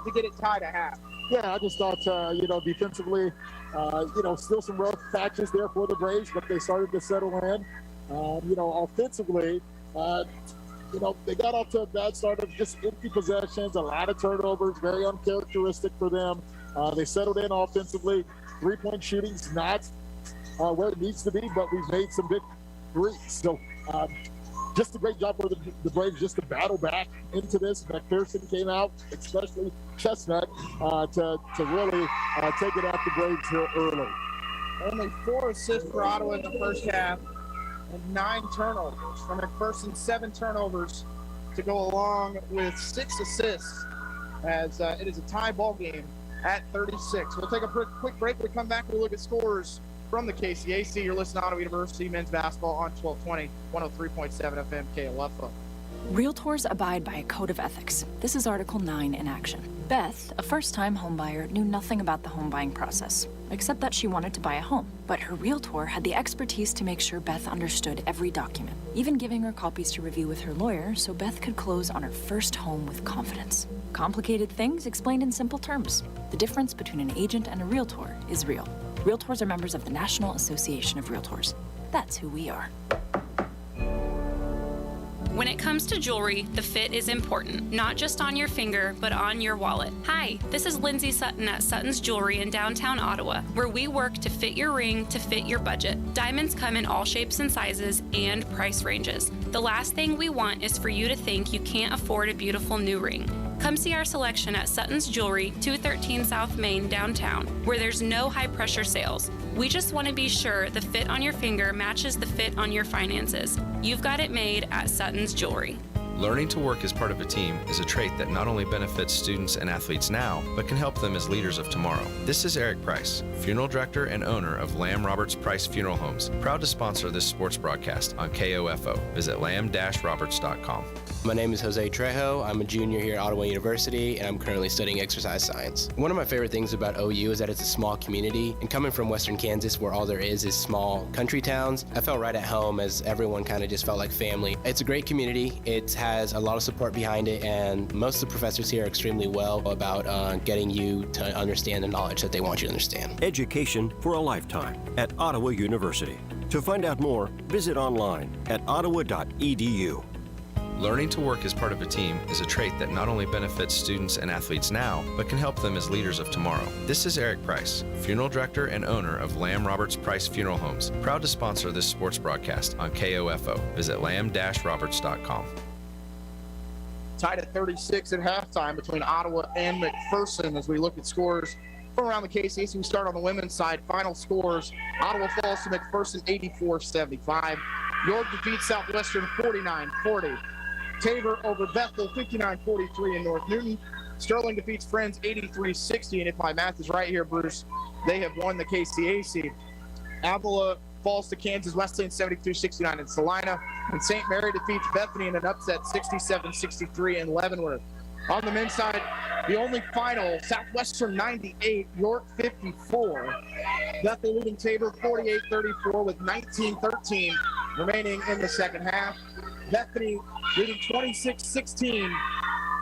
to get it tied at half. Yeah, I just thought, defensively, still some rough patches there for the Braves, but they started to settle in. Offensively, they got off to a bad start of just empty possessions, a lot of turnovers, very uncharacteristic for them. They settled in offensively. 3-point shooting's not where it needs to be, but we've made some big threes. So just a great job for the Braves just to battle back into this. McPherson came out, especially Chestnut, to really take it at the Braves here early. Only 4 assists for Ottawa in the first half and 9 turnovers. For McPherson, 7 turnovers to go along with 6 assists. as it is a tie ball game at 36. We'll take a quick break. When we come back, we'll look at scores from the KCAC. You're listening to Ottawa University men's basketball on 1220, 103.7 FM KLFO. Realtors abide by a code of ethics. This is Article 9 in action. Beth, a first-time homebuyer, knew nothing about the home buying process, except that she wanted to buy a home. But her realtor had the expertise to make sure Beth understood every document, even giving her copies to review with her lawyer so Beth could close on her first home with confidence. Complicated things explained in simple terms. The difference between an agent and a realtor is real. Realtors are members of the National Association of Realtors. That's who we are. When it comes to jewelry, the fit is important, not just on your finger, but on your wallet. Hi, this is Lindsay Sutton at Sutton's Jewelry in downtown Ottawa, where we work to fit your ring to fit your budget. Diamonds come in all shapes and sizes and price ranges. The last thing we want is for you to think you can't afford a beautiful new ring. Come see our selection at Sutton's Jewelry, 213 South Main, downtown, where there's no high-pressure sales. We just want to be sure the fit on your finger matches the fit on your finances. You've got it made at Sutton's Jewelry. Learning to work as part of a team is a trait that not only benefits students and athletes now, but can help them as leaders of tomorrow. This is Eric Price, funeral director and owner of Lamb Roberts Price Funeral Homes, proud to sponsor this sports broadcast on KOFO. Visit lamb-roberts.com. My name is Jose Trejo. I'm a junior here at Ottawa University, and I'm currently studying exercise science. One of my favorite things about OU is that it's a small community, and coming from Western Kansas, where all there is small country towns, I felt right at home as everyone kind of just felt like family. It's a great community. It has a lot of support behind it, and most of the professors here are extremely well about getting you to understand the knowledge that they want you to understand. Education for a lifetime at Ottawa University. To find out more, visit online at ottawa.edu. Learning to work as part of a team is a trait that not only benefits students and athletes now, but can help them as leaders of tomorrow. This is Eric Price, funeral director and owner of Lamb Roberts Price Funeral Homes, proud to sponsor this sports broadcast on KOFO. Visit lamb-roberts.com. Tied at 36 at halftime between Ottawa and McPherson as we look at scores from around the KCAC. We start on the women's side. Final scores, Ottawa falls to McPherson 84-75. York defeats Southwestern 49-40. Tabor over Bethel 59-43 in North Newton. Sterling defeats Friends 83-60, and if my math is right here, Bruce, they have won the KCAC. Avila falls to Kansas Wesleyan 72-69 in Salina, and St. Mary defeats Bethany in an upset 67-63 in Leavenworth. On the men's side, the only final, Southwestern 98, York 54. Bethel leading Tabor 48-34 with 19-13 remaining in the second half. Bethany leading 26-16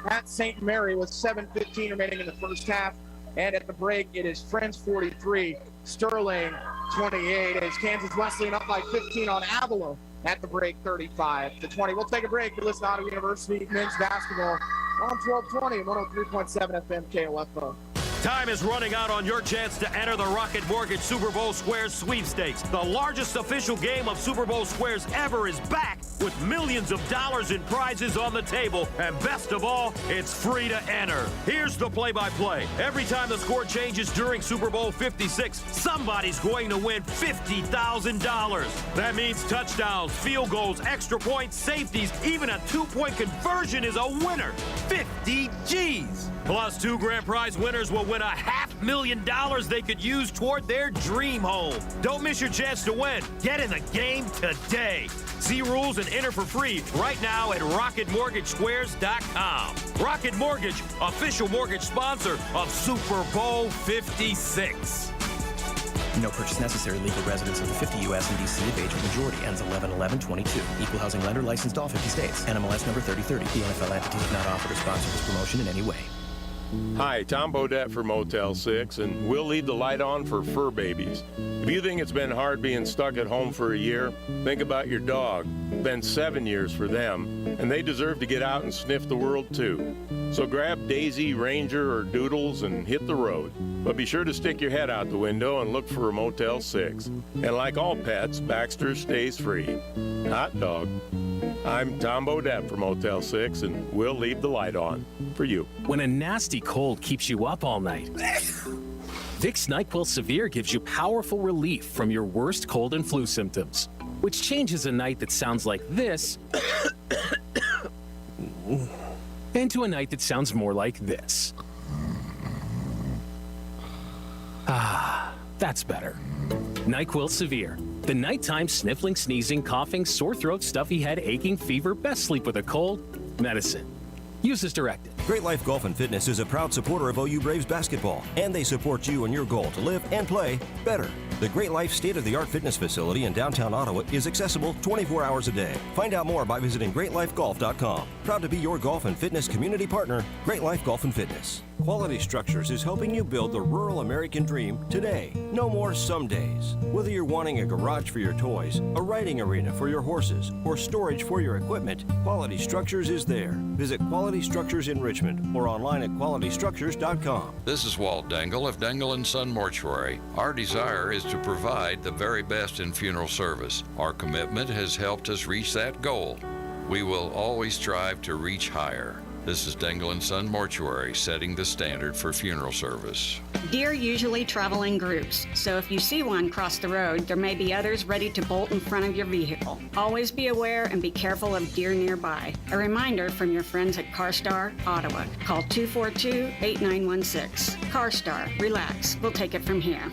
at St. Mary with 7:15 remaining in the first half. And at the break, it is Friends 43, Sterling 28, as Kansas Wesleyan up by 15 on Avila at the break, 35-20. We'll take a break to listen to Ottawa University men's basketball on 1220 and 103.7 FM KLFO. Time is running out on your chance to enter the Rocket Mortgage Super Bowl Squares Sweepstakes. The largest official game of Super Bowl Squares ever is back with millions of dollars in prizes on the table. And best of all, it's free to enter. Here's the play-by-play. Every time the score changes during Super Bowl 56, somebody's going to win $50,000. That means touchdowns, field goals, extra points, safeties, even a two-point conversion is a winner. 50 G's. Plus, 2 grand prize winners will win $500,000 they could use toward their dream home. Don't miss your chance to win. Get in the game today. See rules and enter for free right now at RocketMortgageSquares.com. Rocket Mortgage, official mortgage sponsor of Super Bowl 56. No purchase necessary. Legal residence of the 50 U.S. and D.C. of age of majority ends 11/11/22. Equal housing lender licensed all 50 states. NMLS number 3030. The NFL entity is not offered or sponsored this promotion in any way. Hi, Tom Bodette for Motel 6, and we'll leave the light on for fur babies. If you think it's been hard being stuck at home for a year, think about your dog. It's been 7 years for them, and they deserve to get out and sniff the world too. So grab Daisy, Ranger, or Doodles and hit the road. But be sure to stick your head out the window and look for a Motel 6. And like all pets, Baxter stays free. Hot dog. I'm Tom Bodette for Motel 6, and we'll leave the light on for you. When a nasty cold keeps you up all night, Vicks NyQuil Severe gives you powerful relief from your worst cold and flu symptoms, which changes a night that sounds like this into a night that sounds more like this. Ah, that's better. NyQuil Severe. The nighttime sniffling, sneezing, coughing, sore throat, stuffy head, aching, fever, best sleep with a cold, medicine. Use as directed. Great Life Golf and Fitness is a proud supporter of OU Braves basketball, and they support you in your goal to live and play better. The Great Life state-of-the-art fitness facility in downtown Ottawa is accessible 24 hours a day. Find out more by visiting greatlifegolf.com. Proud to be your golf and fitness community partner, Great Life Golf and Fitness. Quality Structures is helping you build the rural American dream today. No more some days. Whether you're wanting a garage for your toys, a riding arena for your horses, or storage for your equipment, Quality Structures is there. Visit Quality Structures in Richmond or online at qualitystructures.com. This is Walt Dangle of Dangle & Son Mortuary. Our desire is to provide the very best in funeral service. Our commitment has helped us reach that goal. We will always strive to reach higher. This is Dangle & Son Mortuary, setting the standard for funeral service. Deer usually travel in groups, so if you see one cross the road, there may be others ready to bolt in front of your vehicle. Always be aware and be careful of deer nearby. A reminder from your friends at CarStar Ottawa. Call 242-8916. CarStar, relax. We'll take it from here.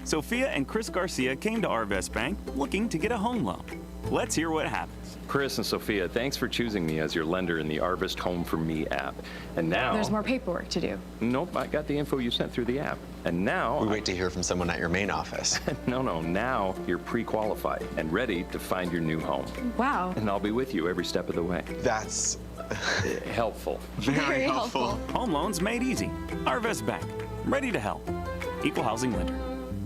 Sophia and Chris Garcia came to Arvest Bank looking to get a home loan. Let's hear what happens. Chris and Sophia, thanks for choosing me as your lender in the Arvest Home for Me app. And now... There's more paperwork to do. Nope, I got the info you sent through the app. And now... We wait to hear from someone at your main office. No, now you're pre-qualified and ready to find your new home. Wow. And I'll be with you every step of the way. That's... helpful. Very helpful. Home loans made easy. Arvest Bank. Ready to help. Equal housing lender.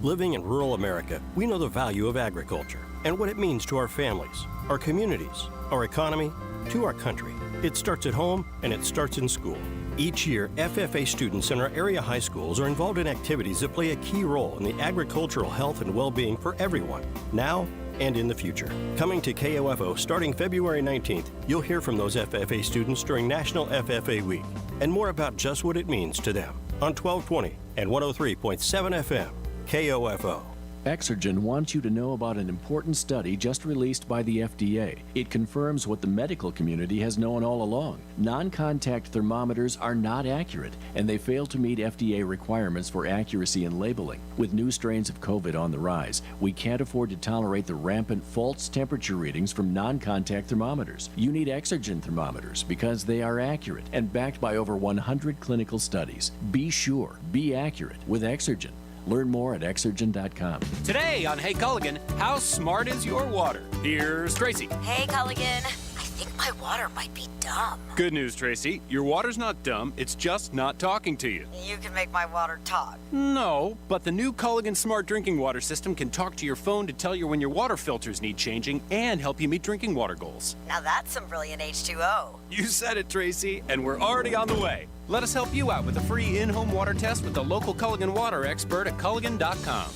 Living in rural America, we know the value of agriculture and what it means to our families, our communities, our economy, to our country. It starts at home and it starts in school. Each year, FFA students in our area high schools are involved in activities that play a key role in the agricultural health and well-being for everyone, now and in the future. Coming to KOFO starting February 19th, you'll hear from those FFA students during National FFA Week and more about just what it means to them on 1220 and 103.7 FM, KOFO. Exergen wants you to know about an important study just released by the FDA. It confirms what the medical community has known all along. Non-contact thermometers are not accurate, and they fail to meet FDA requirements for accuracy in labeling. With new strains of COVID on the rise, we can't afford to tolerate the rampant false temperature readings from non-contact thermometers. You need Exergen thermometers because they are accurate and backed by over 100 clinical studies. Be sure, be accurate with Exergen. Learn more at Exergen.com. Today on Hey Culligan, how smart is your water? Here's Tracy. Hey Culligan, I think my water might be dumb. Good news, Tracy. Your water's not dumb, it's just not talking to you. You can make my water talk. No, but the new Culligan Smart Drinking Water System can talk to your phone to tell you when your water filters need changing and help you meet drinking water goals. Now that's some brilliant H2O. You said it, Tracy, and we're already on the way. Let us help you out with a free in-home water test with the local Culligan water expert at Culligan.com.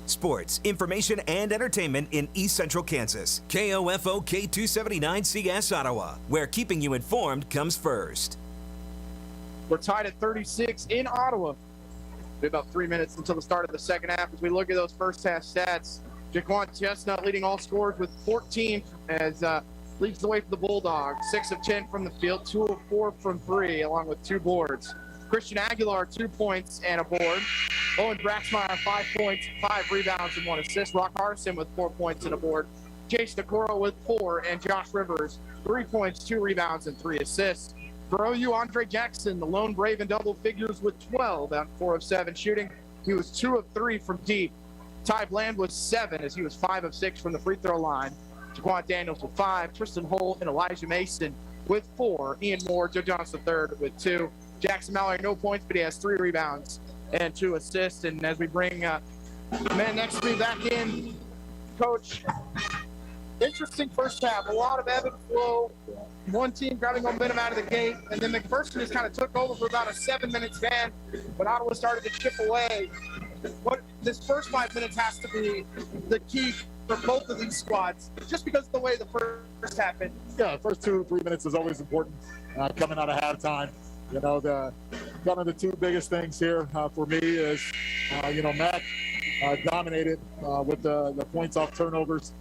Sports, information, and entertainment in East Central Kansas. KOFO K279CS Ottawa, where keeping you informed comes first. We're tied at 36 in Ottawa. Be about 3 minutes until the start of the second half. As we look at those first half stats, Jaquan Chestnut leading all scorers with 14 as leads the way for the Bulldogs. 6 of 10 from the field, 2 of 4 from 3, along with 2 boards. Christian Aguilar, 2 points and a board. Owen Braxmeyer, 5 points, 5 rebounds, and 1 assist. Rock Harrison with 4 points and a board. Chase Nakoro with 4, and Josh Rivers, 3 points, 2 rebounds, and 3 assists. For OU, Andre Jackson, the lone Brave in double figures with 12 out 4 of 7 shooting. He was 2 of 3 from deep. Ty Bland was 7 as he was 5 of 6 from the free throw line. Jaquan Daniels with 5, Tristan Holt and Elijah Mason with 4, Ian Moore, Joe Johnson III with 2. Jackson Mallory, no points, but he has 3 rebounds and 2 assists. And as we bring the man next to me back in, Coach, interesting first half. A lot of ebb and flow. One team grabbing momentum out of the gate, and then McPherson just kind of took over for about a 7-minute span, but Ottawa started to chip away. What this first 5 minutes has to be the key for both of these squads, just because of the way the first happened. Yeah, first 2-3 minutes is always important coming out of halftime. You know, one of the 2 biggest things here for me is, Matt dominated with the points off turnovers.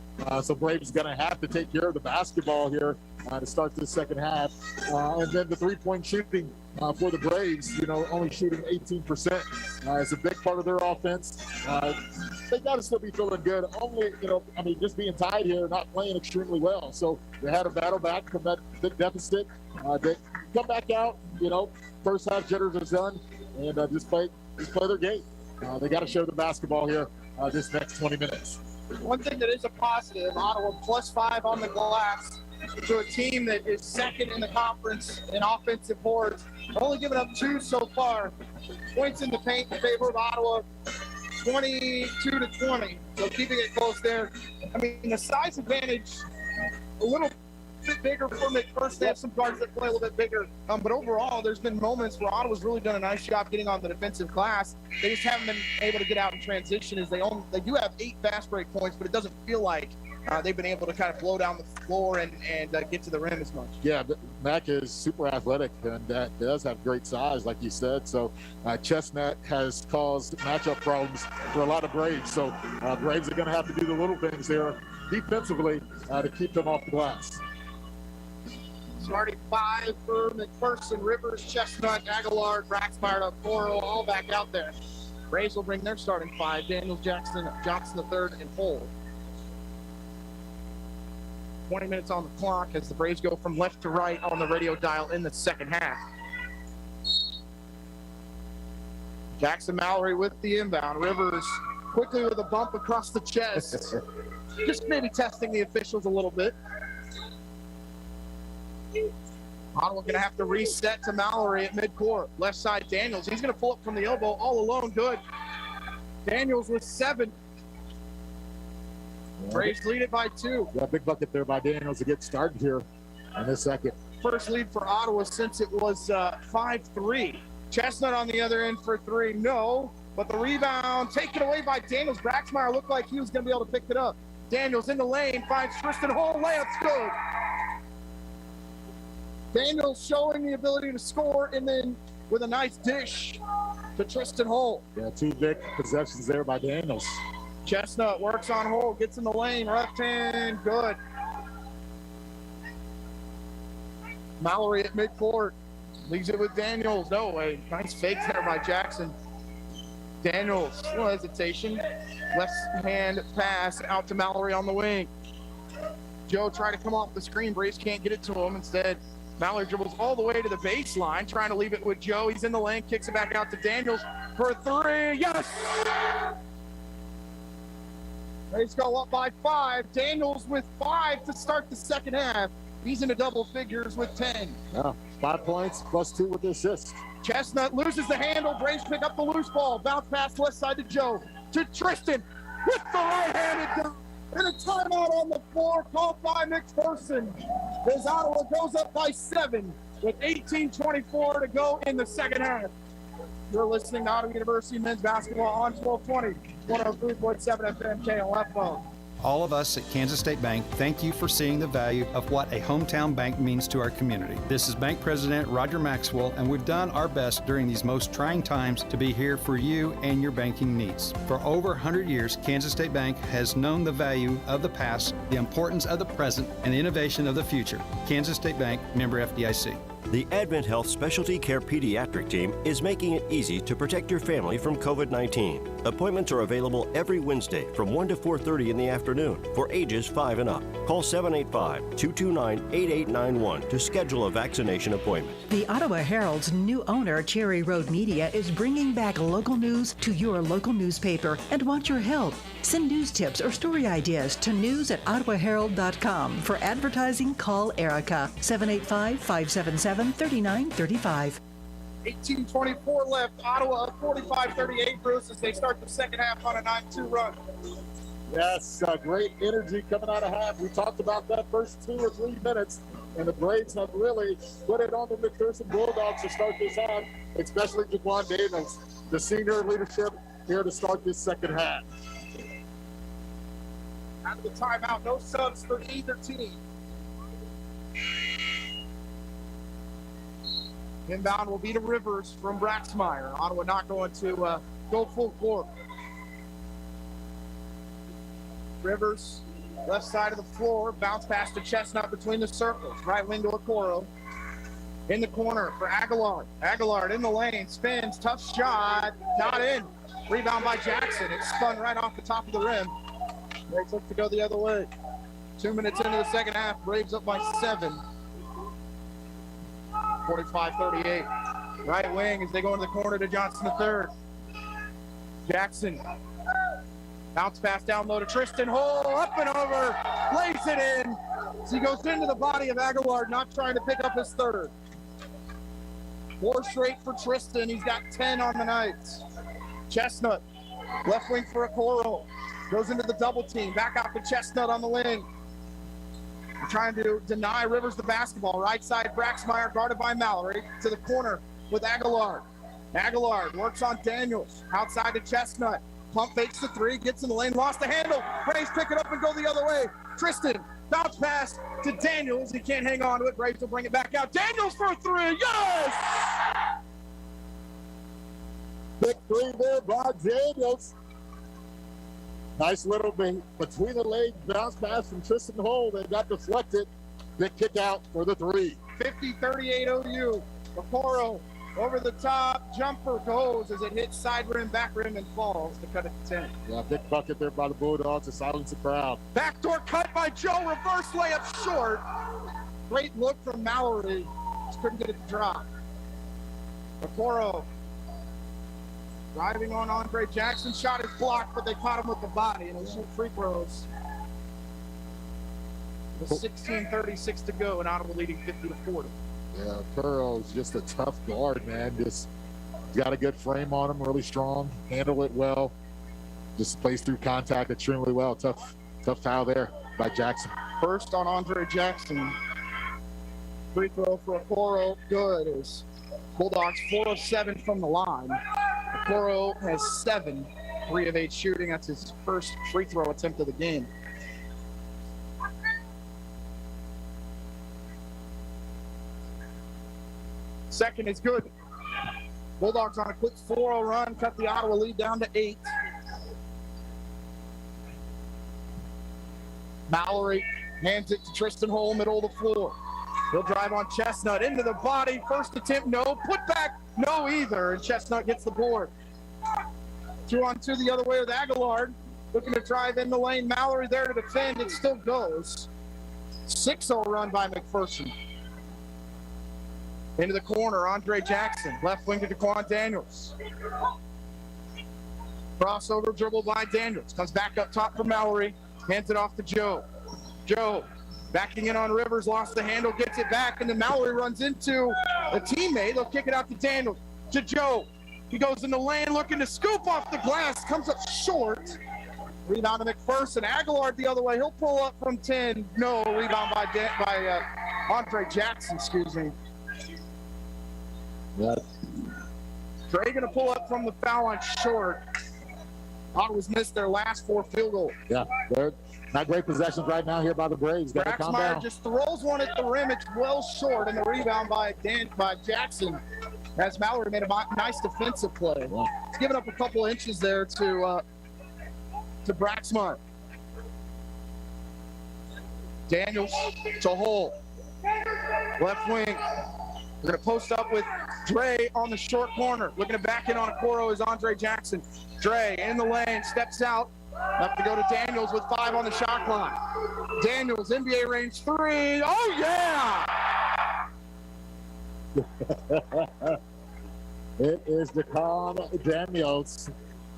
So Braves going to have to take care of the basketball here to start this second half. And then the three-point shooting for the Braves, only shooting 18% is a big part of their offense. They got to still be feeling good. Only, just being tied here, not playing extremely well. So they had to battle back from that big deficit. They come back out, first half jitters are done, and just play their game. They got to share the basketball here this next 20 minutes. One thing that is a positive, Ottawa +5 on the glass to a team that is second in the conference in offensive boards. Only giving up 2 so far. Points in the paint in favor of Ottawa, 22-20. So keeping it close there. I mean, the size advantage, a little bit bigger for McPherson. They have some guards that play a little bit bigger. But overall, there's been moments where Ottawa's really done a nice job getting on the defensive glass. They just haven't been able to get out in transition. As they do have 8 fast break points, but it doesn't feel like they've been able to kind of blow down the floor and get to the rim as much. Yeah, Mac is super athletic and does have great size, like you said. So Chestnut has caused matchup problems for a lot of Braves. So Braves are going to have to do the little things there defensively to keep them off the glass. Starting 5 for McPherson, Rivers, Chestnut, Aguilar, Braxmeyer, Toro, all back out there. Braves will bring their starting 5, Daniels, Jackson, Johnson III, and Hull. 20 minutes on the clock as the Braves go from left to right on the radio dial in the second half. Jackson Mallory with the inbound. Rivers quickly with a bump across the chest. Just maybe testing the officials a little bit. Ottawa going to have to reset to Mallory at midcourt. Left side, Daniels. He's going to pull up from the elbow all alone. Good. Daniels with 7. Braves lead it by 2. Yeah, big bucket there by Daniels to get started here in this second. First lead for Ottawa since it was 5-3. Chestnut on the other end for 3. No, but the rebound taken away by Daniels. Braxmeyer looked like he was going to be able to pick it up. Daniels in the lane, finds Tristan Hull. Layup's good. Daniels showing the ability to score, and then with a nice dish to Tristan Hull. Yeah, 2 big possessions there by Daniels. Chestnut works on Hull, gets in the lane, left hand, good. Mallory at midcourt, leaves it with Daniels. No, a nice fake there by Jackson. Daniels, no hesitation. Left hand pass out to Mallory on the wing. Joe tried to come off the screen. Braves can't get it to him. Instead, Mallory dribbles all the way to the baseline, trying to leave it with Joe. He's in the lane, kicks it back out to Daniels for a 3. Yes! Braves go up by 5. Daniels with 5 to start the second half. He's into double figures with 10. Yeah, 5 points plus 2 with the assist. Chestnut loses the handle. Braves pick up the loose ball. Bounce pass left side to Joe. To Tristan with the right-handed dunk. And a timeout on the floor called by McPherson. As Ottawa goes up by 7 with 18:24 to go in the second half. You're listening to Ottawa University men's basketball on 1220, 103.7 FM KLFO. All of us at Kansas State Bank thank you for seeing the value of what a hometown bank means to our community. This is Bank President Roger Maxwell, and we've done our best during these most trying times to be here for you and your banking needs. For over 100 years, Kansas State Bank has known the value of the past, the importance of the present, and the innovation of the future. Kansas State Bank, member FDIC. The Advent Health Specialty Care Pediatric Team is making it easy to protect your family from COVID-19. Appointments are available every Wednesday from 1 to 4:30 in the afternoon for ages 5 and up. Call 785-229-8891 to schedule a vaccination appointment. The Ottawa Herald's new owner, Cherry Road Media, is bringing back local news to your local newspaper and wants your help. Send news tips or story ideas to news@ottawaherald.com. For advertising, call Erica, 785-577-3935. 18:24 left. Ottawa up 45-38, Bruce, as they start the second half on a 9-2 run. Yes, great energy coming out of half. We talked about that first 2 or 3 minutes, and the Braves have really put it on the McPherson Bulldogs to start this half, especially Jaquan Davis, the senior leadership here to start this second half. Out of the timeout, no subs for either team. Inbound will be to Rivers from Braxmeyer. Ottawa not going to go full court. Rivers Left side of the floor, bounce pass to Chestnut between the circles. Right wing to Okoro. In the corner for Aguilar. Aguilar in the lane, spins, tough shot, not in. Rebound by Jackson. It spun right off the top of the rim. Braves look to go the other way. 2 minutes into the second half, Braves up by 7. 45-38. Right wing as they go into the corner to Johnson III. Jackson. Bounce pass down low to Tristan Hole, up and over, lays it in. So he goes into the body of Aguilar, not trying to pick up his third. 4 straight for Tristan. He's got 10 on the night. Chestnut, left wing for Okoro. Goes into the double team. Back out to Chestnut on the wing. They're trying to deny Rivers the basketball. Right side, Braxmeyer guarded by Mallory. To the corner with Aguilar. Aguilar works on Daniels. Outside to Chestnut. Pump fakes the 3, gets in the lane, lost the handle. Braves pick it up and go the other way. Tristan, bounce pass to Daniels. He can't hang on to it. Braves will bring it back out. Daniels for a 3. Yes! Big 3 there by Daniels. Nice little between the legs bounce pass from Tristan Hole. They got deflected. Big kick out for the 3. 50-38 OU. Okoro over the top, jumper goes as it hits side rim, back rim, and falls to cut it to 10. Yeah, big bucket there by the Bulldogs to silence the crowd. Backdoor cut by Joe, reverse layup short. Great look from Mallory. Just couldn't get it to drop. Okoro driving on Andre Jackson. Shot is blocked, but they caught him with the body, and he'll shoot free throws. With 16:36 to go, and Ottawa leading 50-40. Yeah, Curl's just a tough guard, man. Just got a good frame on him, really strong, handle it well. Just plays through contact extremely well. Tough foul there by Jackson. First on Andre Jackson. Free throw for Okoro, good. As Bulldogs 4 of 7 from the line. Okoro has 7, 3 of 8 shooting. That's his first free throw attempt of the game. Second is good. Bulldogs on a quick 4-0 run, cut the Ottawa lead down to 8. Mallory hands it to Tristan Hole, middle of the floor. He'll drive on Chestnut into the body. First attempt, no. Put back, no either. And Chestnut gets the board. 2-on-2 the other way with Aguilar. Looking to drive in the lane. Mallory there to defend. It still goes. 6-0 run by McPherson. Into the corner, Andre Jackson. Left wing to DeQuan Daniels. Crossover dribble by Daniels. Comes back up top for Mallory. Hands it off to Joe. Joe backing in on Rivers. Lost the handle. Gets it back. And then Mallory runs into a teammate. They'll kick it out to Daniels. To Joe. He goes in the lane looking to scoop off the glass. Comes up short. Rebound to McPherson. Aguilar the other way. He'll pull up from 10. No. Rebound by Andre Jackson, excuse me. Yeah. Trey going to pull up from the foul line short. Ottawa's missed their last 4 field goals. Yeah, they're not great possessions right now here by the Braves. Braxmeyer just throws one at the rim. It's well short, and the rebound by Jackson as Mallory made a nice defensive play. Yeah. He's giving up a couple of inches there to Braxmeyer. Daniels to Hole. Left wing. We're going to post up with Dre on the short corner. Looking to back in on Okoro is Andre Jackson. Dre in the lane, steps out. Left to go to Daniels with 5 on the shot clock. Daniels, NBA range 3. Oh, yeah! It is DeQuan Daniels.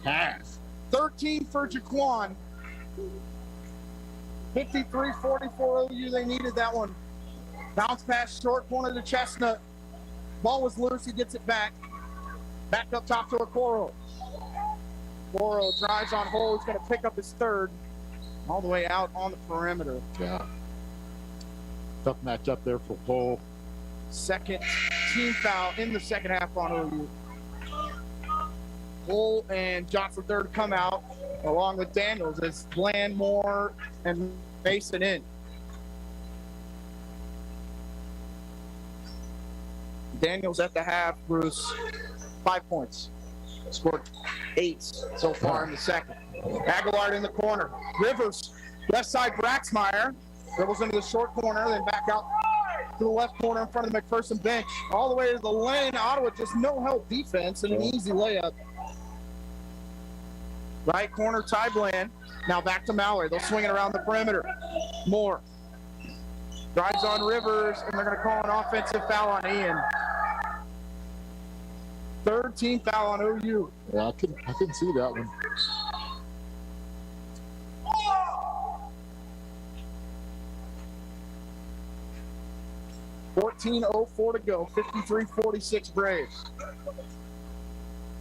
Half. 13 for Jaquan. 53-44 OU. They needed that one. Bounce pass, short corner to Chestnut. Ball was loose. He gets it back. Back up top to Okoro. Okoro drives on Hole. He's going to pick up his third. All the way out on the perimeter. Yeah. Tough matchup there for Hole. Second team foul in the second half on OU. Hole and Johnson third come out along with Daniels as Blandmore and Mason in. Daniels at the half, Bruce, 5 points. Scored 8 so far in the second. Aguilar in the corner. Rivers Left side, Braxmeyer dribbles into the short corner, then back out to the left corner in front of the McPherson bench. All the way to the lane. Ottawa just no help defense and an easy layup. Right corner, Ty Bland. Now back to Mallory. They'll swing it around the perimeter. Moore drives on Rivers, and they're going to call an offensive foul on Ian. Third team foul on OU. Yeah, I couldn't see that one. .14:04 to go. 53-46 Braves.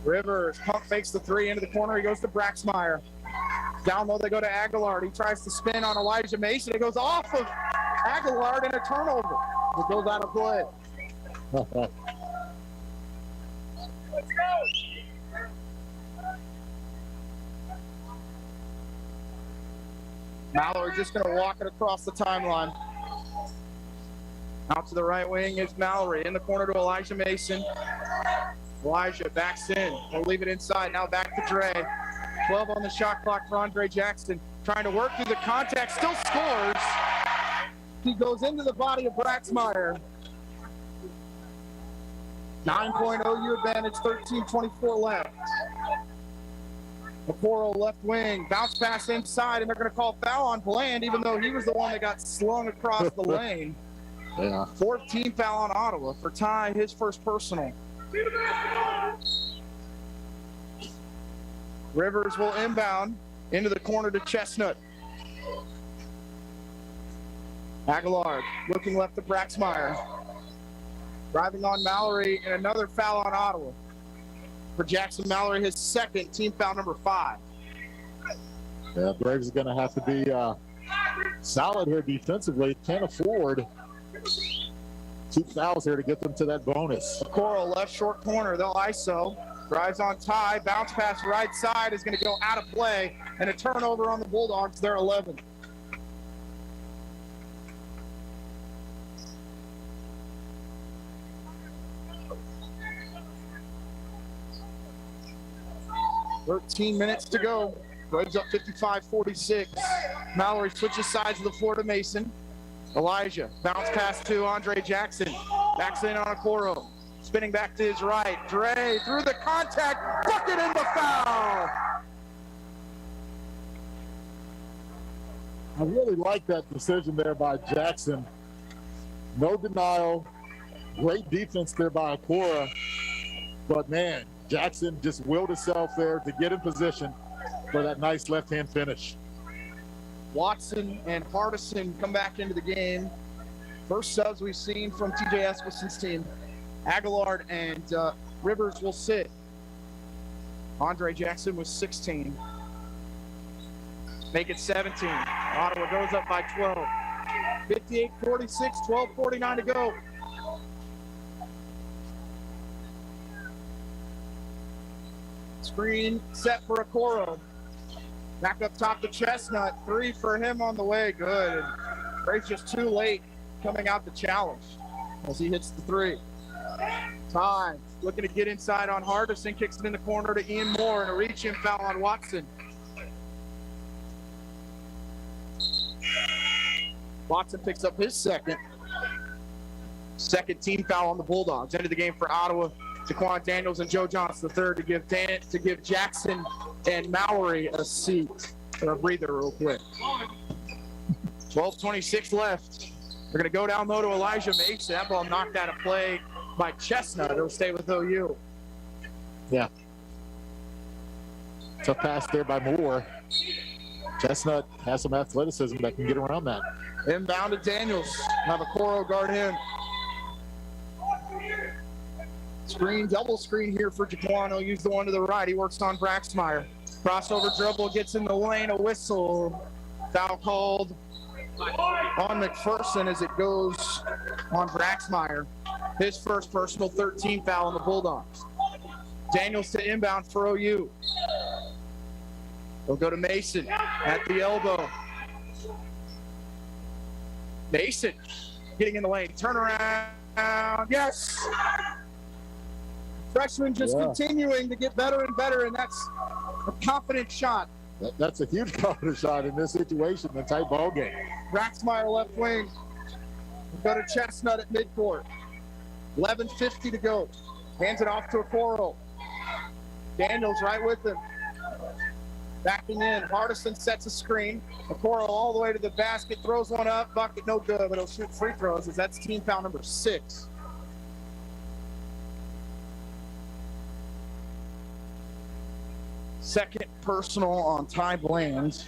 Rivers pump fakes the three into the corner. He goes to Braxmeyer. Down low they go to Aguilar. He tries to spin on Elijah Mason. It goes off of Aguilar and a turnover. It goes out of play. Let's go. Mallory just going to walk it across the timeline. Out to the right wing is Mallory. In the corner to Elijah Mason. Elijah backs in. They'll leave it inside. Now back to Dre. 12 on the shot clock for Andre Jackson. Trying to work through the contact. Still scores. He goes into the body of Braxmeyer. 9-point OU advantage. 13:24 left. Okoro left wing. Bounce pass inside, and they're going to call foul on Bland, even though he was the one that got slung across the lane. Yeah. 4th team foul on Ottawa for Ty, his first personal. Rivers will inbound into the corner to Chestnut. Aguilar looking left to Braxmeyer. Driving on Mallory, and another foul on Ottawa. For Jackson Mallory, his second, team foul number 5. Yeah, Braves is going to have to be solid here defensively. Can't afford 2 fouls here to get them to that bonus. Coral left short corner. They'll ISO. Drives on Ty. Bounce pass right side is going to go out of play. And a turnover on the Bulldogs. They're 11. .13 minutes to go. Braves up 55-46. Mallory switches sides of the floor to Mason. Elijah, bounce pass to Andre Jackson. Backs in on Okoro. Spinning back to his right. Dre through the contact. Bucket in the foul. I really like that decision there by Jackson. No denial. Great defense there by Okoro. But, man, Jackson just willed himself there to get in position for that nice left-hand finish. Watson and Hardison come back into the game. First subs we've seen from TJ Esquison's team. Aguilar and Rivers will sit. Andre Jackson was 16. Make it 17. Ottawa goes up by 12. 58-46, 12:49 to go. Screen set for Okoro. Back up top to Chestnut. 3 for him on the way. Good. Braves just too late coming out the challenge as he hits the 3. Ty looking to get inside on Hardison. Kicks it in the corner to Ian Moore and a reach-in foul on Watson. Watson picks up his second team foul on the Bulldogs. End of the game for Ottawa. Jaquan Daniels and Joe Johnson III to give Jackson and Mallory a seat or a breather real quick. 12:26 left. We're going to go down low to Elijah Mason. That ball knocked out of play by Chestnut. It'll stay with OU. Yeah. Tough pass there by Moore. Chestnut has some athleticism that can get around that. Inbound to Daniels. Have a Okoro guard him. Screen, double screen here for Jaquan. Use the one to the right. He works on Braxmeyer. Crossover dribble, gets in the lane, a whistle. Foul called on McPherson as it goes on Braxmeyer. His first personal 13 foul on the Bulldogs. Daniels to inbound for OU. They'll go to Mason at the elbow. Mason getting in the lane. Turn around. Yes. Freshman just continuing to get better and better, and that's a confident shot That's a huge corner shot in this situation, the tight ball game. Raxmeyer left wing. We'll go to Chestnut at midcourt. 11:50 to go. Hands it off to Okoro. Daniels right with him. Backing in. Hardison sets a screen. Okoro all the way to the basket. Throws one up. Bucket no good, but he'll shoot free throws as that's team foul number 6. Second personal on Ty Bland.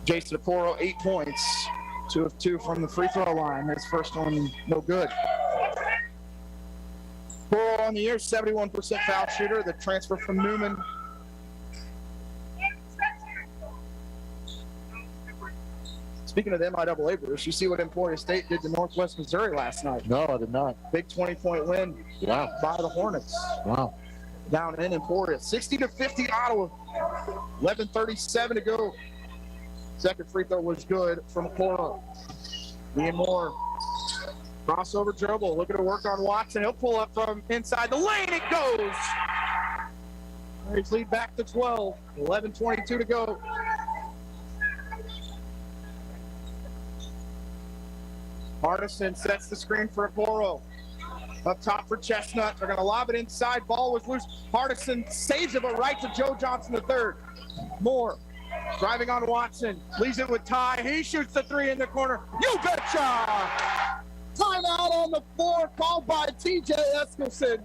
Jason Okoro, 8 points. 2 of 2 from the free throw line. His first one, no good. Okoro on the year, 71% foul shooter. The transfer from Newman. Speaking of the MIAA, Bruce, you see what Emporia State did to Northwest Missouri last night. No, I did not. Big 20-point win. Wow. By the Hornets. Wow. Down in Emporia. 60-50 Ottawa. 11:37 to go. Second free throw was good from Okoro. Ian Moore. Crossover dribble. Looking to work on Watson. He'll pull up from inside the lane. It goes. Braves lead back to 12. 11:22 to go. Hardison sets the screen for Okoro. Up top for Chestnut. They're going to lob it inside. Ball was loose. Hardison saves it, but right to Joe Johnson III. Moore driving on Watson. Leaves it with Ty. He shoots the 3 in the corner. You betcha! Timeout on the floor called by TJ Eskelson.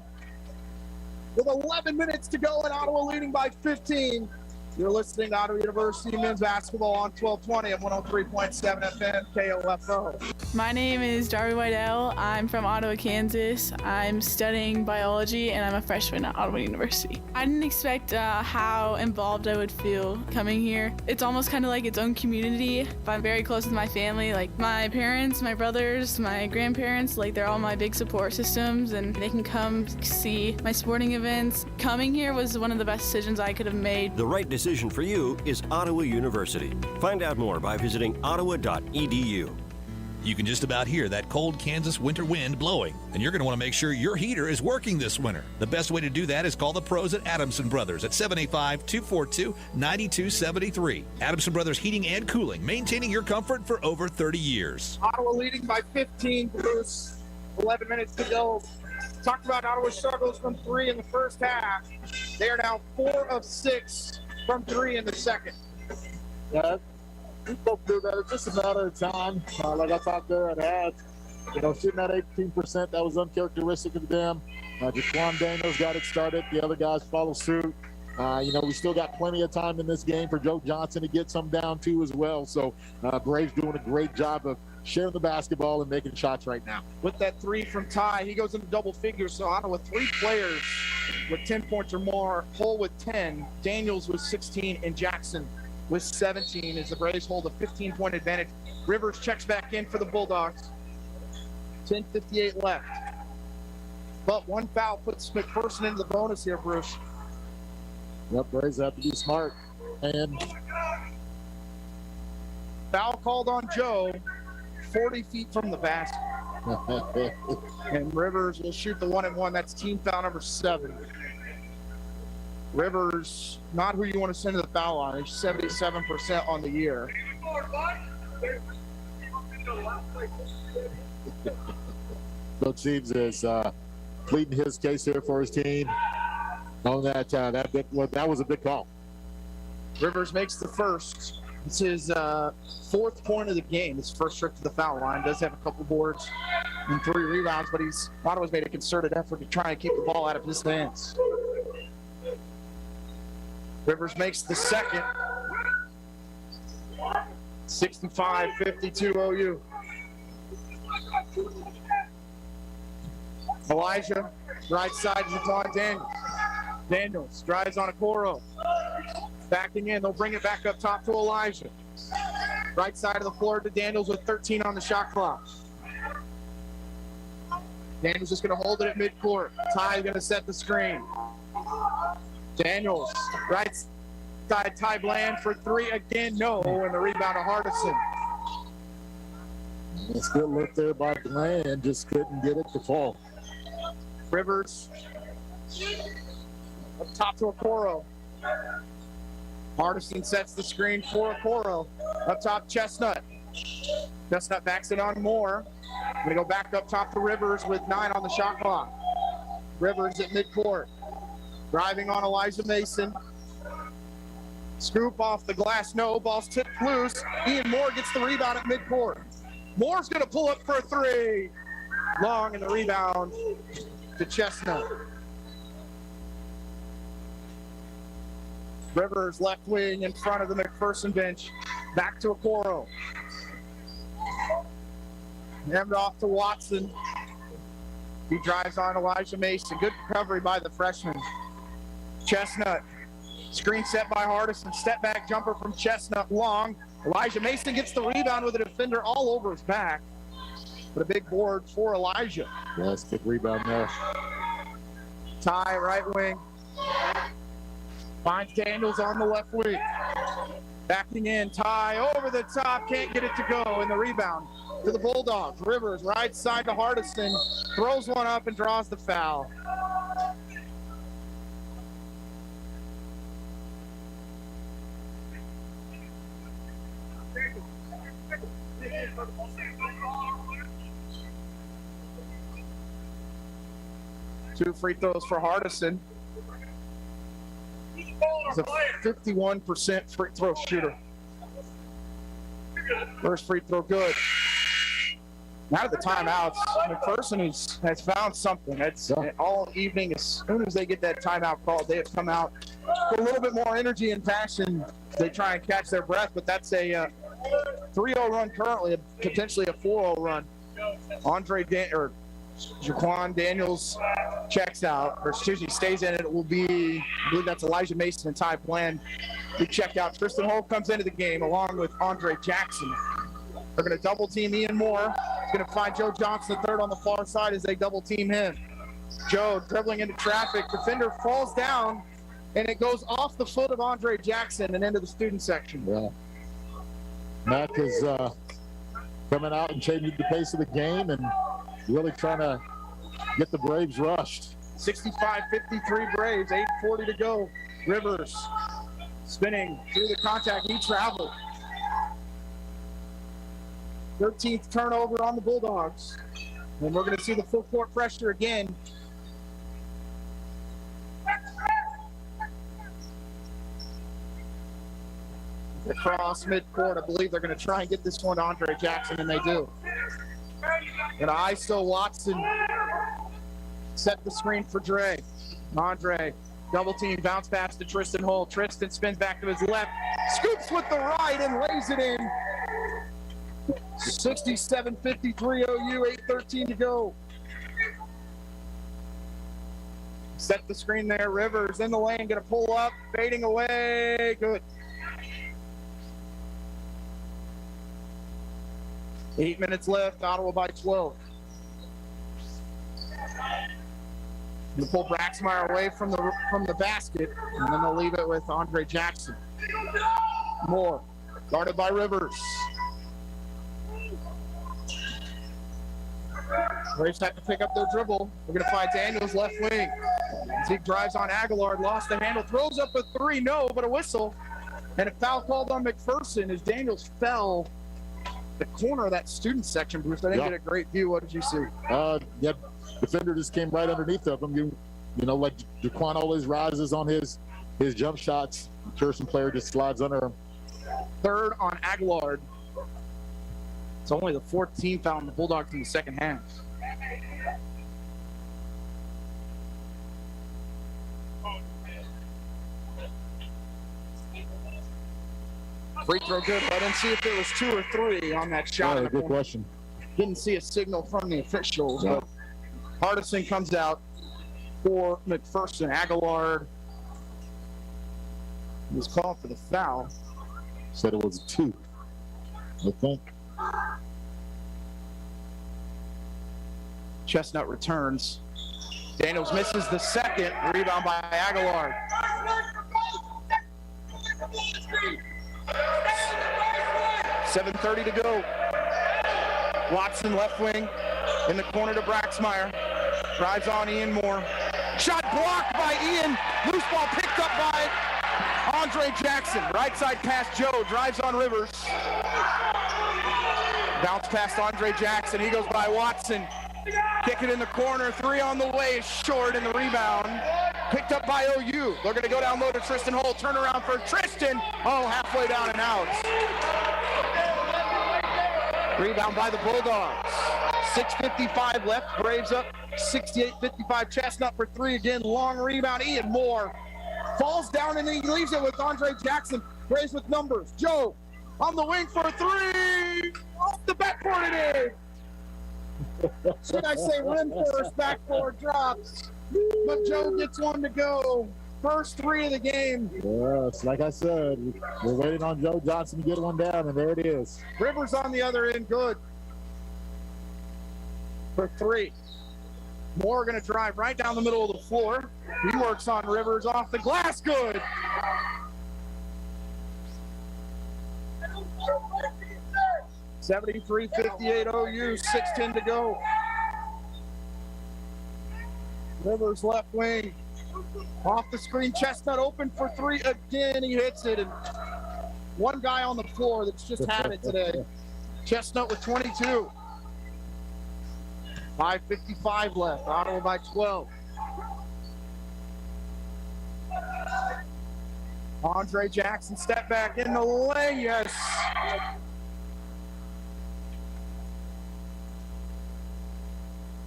With 11 minutes to go and Ottawa leading by 15. You're listening to Ottawa University men's basketball on 1220 at 103.7 FM KOFO. My name is Darby Whitell. I'm from Ottawa, Kansas. I'm studying biology and I'm a freshman at Ottawa University. I didn't expect how involved I would feel coming here. It's almost kind of like its own community. I'm very close with my family, like my parents, my brothers, my grandparents, like they're all my big support systems and they can come see my sporting events. Coming here was one of the best decisions I could have made. The right decision for you is Ottawa University. Find out more by visiting ottawa.edu. You can just about hear that cold Kansas winter wind blowing, and you're going to want to make sure your heater is working this winter. The best way to do that is call the pros at Adamson Brothers at 785-242-9273. Adamson Brothers Heating and Cooling, maintaining your comfort for over 30 years. Ottawa leading by 15, Bruce. 11 minutes to go. Talked about Ottawa's struggles from 3 in the first half. They are now 4 of 6 from 3 in the second. Yeah, we both do that. It's just a matter of time. Like I talked there at half, shooting at 18%, that was uncharacteristic of them. Jaquan Daniels got it started. The other guys follow suit. We still got plenty of time in this game for Joe Johnson to get some down too as well. So Braves doing a great job of sharing the basketball and making shots right now. With that 3 from Ty, he goes into double figures. So Ottawa 3 players with 10 points or more. Hull with 10, Daniels with 16, and Jackson with 17 as the Braves hold a 15-point advantage. Rivers checks back in for the Bulldogs. 10:58 left. But one foul puts McPherson into the bonus here, Bruce. Yep, Braves have to be smart. And foul called on Joe, 40 feet from the basket. And Rivers will shoot the 1-and-1. That's team foul number 7. Rivers, not who you want to send to the foul line. He's 77% on the year. Coach Siebes is pleading his case here for his team. On that, that was a big call. Rivers makes the first. It's his 4th point of the game. His first trip to the foul line. Does have a couple boards and 3 rebounds, but Ottawa's made a concerted effort to try and keep the ball out of his hands. Rivers makes the second. 65-52 OU. Elijah, right side, Jaquan Daniels. Daniels drives on Okoro. Backing in, they'll bring it back up top to Elijah. Right side of the floor to Daniels with 13 on the shot clock. Daniels just going to hold it at midcourt. Ty going to set the screen. Daniels, right side, Ty Bland for 3 again, no, and the rebound to Hardison. It's good look there by Deland, just couldn't get it to fall. Rivers up top to Okoro. Hardison sets the screen for Okoro. Up top, Chestnut. Chestnut backs it on Moore. Going to go back up top to Rivers with 9 on the shot clock. Rivers at midcourt. Driving on Elijah Mason. Scoop off the glass, no. Ball's tipped loose. Ian Moore gets the rebound at midcourt. Moore's going to pull up for a 3. Long in the rebound to Chestnut. Rivers left wing in front of the McPherson bench. Back to Okoro. Hammed off to Watson. He drives on Elijah Mason. Good recovery by the freshman. Chestnut. Screen set by Hardison. Step back jumper from Chestnut. Long. Elijah Mason gets the rebound with a defender all over his back. But a big board for Elijah. Yes, good rebound there. Ty, right wing. Finds Daniels on the left wing. Backing in, Ty over the top, can't get it to go, and the rebound to the Bulldogs. Rivers, right side to Hardison, throws one up and draws the foul. Two free throws for Hardison. He's a 51% free throw shooter. First free throw good. Now the timeouts. McPherson has found something. That's all evening. As soon as they get that timeout called, they have come out with a little bit more energy and passion. They try and catch their breath, but that's a 3-0 run currently, potentially a 4-0 run. Jaquan Daniels checks out, or excuse me, stays in. It will be, I believe that's Elijah Mason and Ty Bland who check out. Tristan Holt comes into the game along with Andre Jackson. They're going to double team Ian Moore. He's going to find Joe Johnson third on the far side as they double team him. Joe dribbling into traffic. Defender falls down, and it goes off the foot of Andre Jackson and into the student section. Yeah. Mac is coming out and changing the pace of the game and really trying to get the Braves rushed. 65-53 Braves, 8:40 to go. Rivers spinning through the contact. He traveled. 13th turnover on the Bulldogs. And we're going to see the full court pressure again. Across midcourt, I believe they're going to try and get this one to Andre Jackson, and they do. And ISO Watson set the screen for Dre. Andre, double team, bounce pass to Tristan Holt. Tristan spins back to his left, scoops with the right and lays it in. 67-53 OU, 8:13 to go. Set the screen there. Rivers in the lane, going to pull up, fading away. Good. 8 minutes left, Ottawa by 12. They'll pull Braxmeyer away from the basket, and then they'll leave it with Andre Jackson. Moore, guarded by Rivers. Braves have to pick up their dribble. We're going to find Daniels left wing. Zeke drives on Aguilar, lost the handle, throws up a 3, no, but a whistle. And a foul called on McPherson as Daniels fell the corner of that student section, Bruce. I didn't get a great view. What did you see? Yeah, defender just came right underneath of him. You know, like Jaquan always rises on his jump shots. McPherson player just slides under him. Third on Aguilar. It's only the 4th team foul on the Bulldogs in the second half. Free throw good, but I didn't see if it was 2 or 3 on that shot. Yeah, good question. Didn't see a signal from the officials. Yeah. But Hardison comes out for McPherson. Aguilar was called for the foul. Said it was 2, I think. Chestnut returns. Daniels misses the second. Rebound by Aguilar. 7:30 to go. Watson left wing in the corner to Braxmeyer. Drives on Ian Moore. Shot blocked by Ian. Loose ball picked up by Andre Jackson. Right side pass Joe. Drives on Rivers. Bounce past Andre Jackson. He goes by Watson. Kick it in the corner. 3 on the way. Short in the rebound. Picked up by OU. They're going to go down low to Tristan Hole. Turnaround for Tristan. Oh, halfway down and out. Rebound by the Bulldogs. 6:55 left. Braves up 68-55. Chestnut for 3 again. Long rebound. Ian Moore falls down and he leaves it with Andre Jackson. Braves with numbers. Joe on the wing for 3. Off the backboard it is. Should I say rim first, backboard drops. But Joe gets one to go. First 3 of the game. Yes, like I said, we're waiting on Joe Johnson to get one down, and there it is. Rivers on the other end, good. For 3. Moore going to drive right down the middle of the floor. He works on Rivers off the glass, good. $73-58 OU, 6:10 to go. Rivers left wing. Off the screen, Chestnut open for 3 again. He hits it. And one guy on the floor that's just had it today. Chestnut with 22. 5:55 left. Ottawa by 12. Andre Jackson step back in the lane. Yes.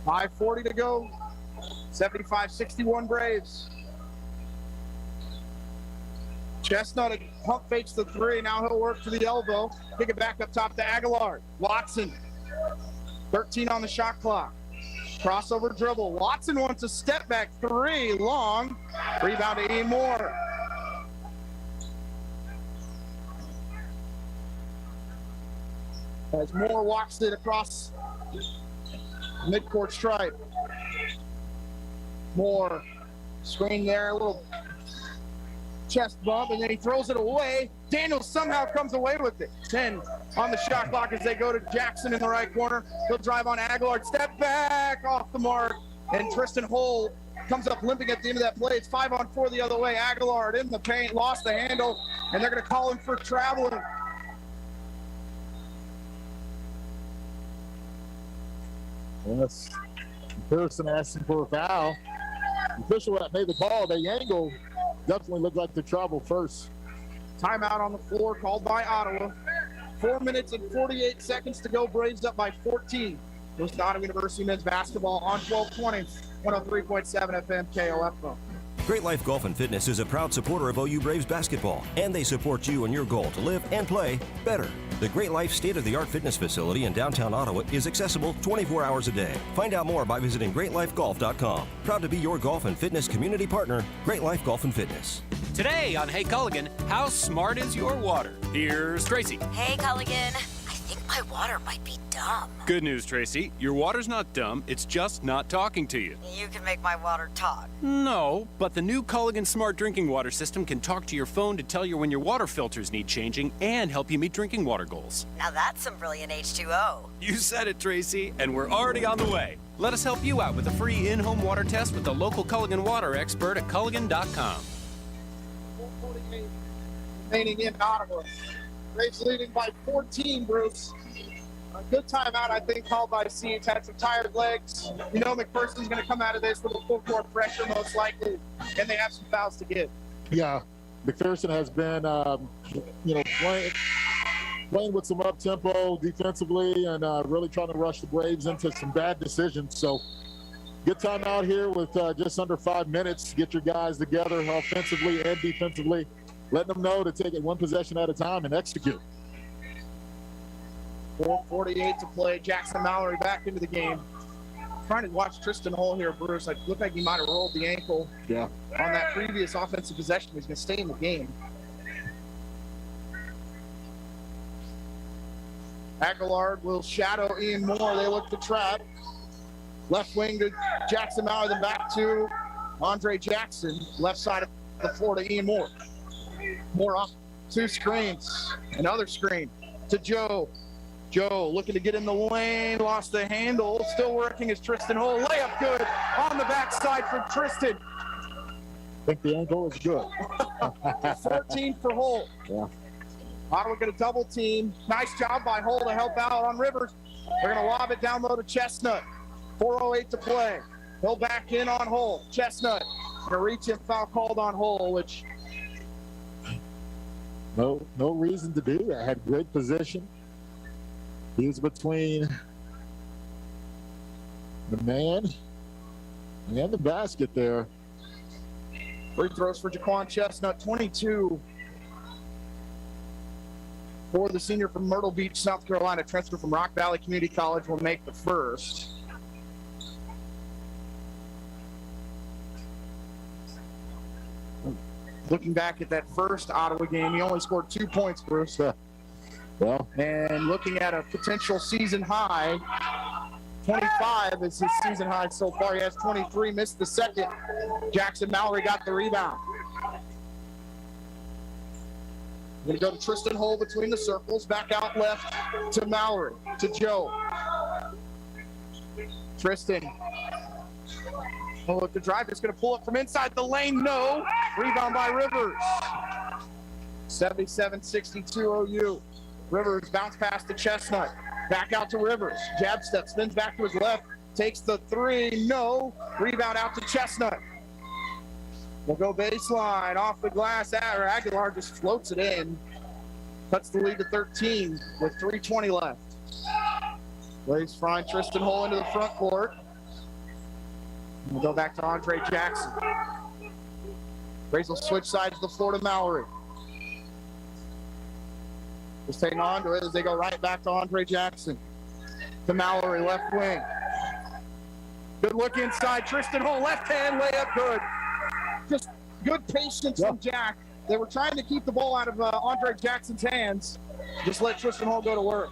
$5:40 to go. 75-61 Braves. Chestnut pump fakes the 3. Now he'll work to the elbow. Kick it back up top to Aguilar. Watson. 13 on the shot clock. Crossover dribble. Watson wants a step back 3. Long. Rebound to Ian Moore. As Moore walks it across midcourt stripe. Moore, screen there, a little chest bump, and then he throws it away. Daniels somehow comes away with it. 10 on the shot clock as they go to Jackson in the right corner. He'll drive on Aguilar, step back off the mark, and Tristan Hole comes up limping at the end of that play. It's 5-on-4 the other way. Aguilar in the paint, lost the handle, and they're going to call him for traveling. Yes, McPherson asking for a foul. The official that made the call, the angle definitely looked like the travel first. Timeout on the floor called by Ottawa. 4 minutes and 48 seconds to go. Braves up by 14. Goes to Ottawa University men's basketball on 1220, 103.7 FM KOFO. Great Life Golf and Fitness is a proud supporter of OU Braves basketball, and they support you in your goal to live and play better. The Great Life state-of-the-art fitness facility in downtown Ottawa is accessible 24 hours a day. Find out more by visiting greatlifegolf.com. Proud to be your golf and fitness community partner, Great Life Golf and Fitness. Today on Hey Culligan, how smart is your water? Here's Tracy. Hey, Culligan. I think my water might be dumb. Good news, Tracy. Your water's not dumb. It's just not talking to you. You can make my water talk. No, but the new Culligan Smart Drinking Water System can talk to your phone to tell you when your water filters need changing and help you meet drinking water goals. Now that's some brilliant H2O. You said it, Tracy, and we're already on the way. Let us help you out with a free in-home water test with the local Culligan water expert at Culligan.com. 4:48 remaining in Ottawa. Braves leading by 14, Bruce. A good timeout, I think, called by Seeds. Had some tired legs. You know McPherson's going to come out of this with a full court pressure, most likely, and they have some fouls to give. Yeah, McPherson has been, playing with some up-tempo defensively and really trying to rush the Braves into some bad decisions. So good timeout here with just under 5 minutes. Get your guys together offensively and defensively. Letting them know to take it one possession at a time and execute. 4:48 to play. Jackson Mallory back into the game. Trying to watch Tristan Hole here, Bruce. It looked like he might have rolled the ankle on that previous offensive possession. He's going to stay in the game. Aguilar will shadow Ian Moore. They look to trap. Left wing to Jackson Mallory, then back to Andre Jackson. Left side of the floor to Ian Moore. Moore off 2 screens. Another screen to Joe. Joe looking to get in the lane, lost the handle, still working as Tristan Hull. Layup good on the backside for Tristan. I think the angle is good. 14 for Hull. Yeah. Ottawa going to double team. Nice job by Hull to help out on Rivers. They're going to lob it down low to Chestnut. 4:08 to play. He'll back in on Hull. Chestnut going to reach and foul called on Hull, which no reason to do that. Had great position. He was between the man and the basket there. Free throws for Jaquan Chestnut, 22 for the senior from Myrtle Beach, South Carolina. Transfer from Rock Valley Community College will make the first. Looking back at that first Ottawa game, he only scored 2 points, Bruce. Well, and looking at a potential season high, 25 is his season high so far. He has 23, missed the second. Jackson Mallory got the rebound. We're going to go to Tristan Hull between the circles, back out left to Mallory, to Joe. Tristan. Oh, at the drive, it's going to pull up from inside the lane. No. Rebound by Rivers. 77-62 OU. Rivers bounce pass to Chestnut. Back out to Rivers. Jab step, spins back to his left. Takes the three. No. Rebound out to Chestnut. We'll go baseline. Off the glass. Aguilar just floats it in. Cuts the lead to 13 with 3:20 left. Blaze Fry, Tristan Hull into the front court. We'll go back to Andre Jackson. Blaze will switch sides to the floor to Mallory. Just hang on to it as they go right back to Andre Jackson. To Mallory, left wing. Good look inside. Tristan Hull, left hand layup, good. Just good patience from Jack. They were trying to keep the ball out of Andre Jackson's hands. Just let Tristan Hull go to work.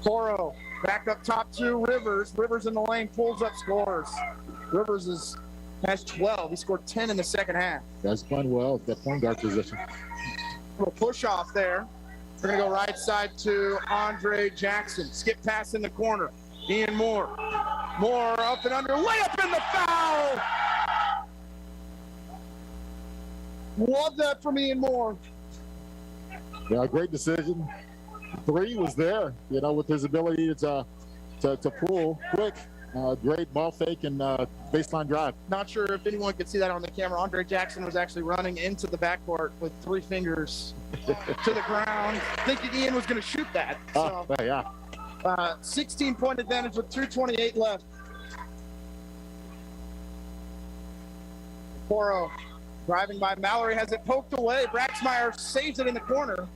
Toro back up top to Rivers. Rivers in the lane, pulls up, scores. Rivers has 12. He scored 10 in the second half. That's playing well at that point guard position. Little push off there. We're going to go right side to Andre Jackson. Skip pass in the corner. Ian Moore. Moore up and under. Layup in the foul. Love that from Ian Moore. Yeah, great decision. Three was there, with his ability to pull quick. Great ball fake and baseline drive. Not sure if anyone could see that on the camera. Andre Jackson was actually running into the backcourt with 3 fingers to the ground, thinking Ian was going to shoot that. So, yeah. 16-point advantage with 2:28 left. Poro driving by Mallory, has it poked away. Braxmeyer saves it in the corner.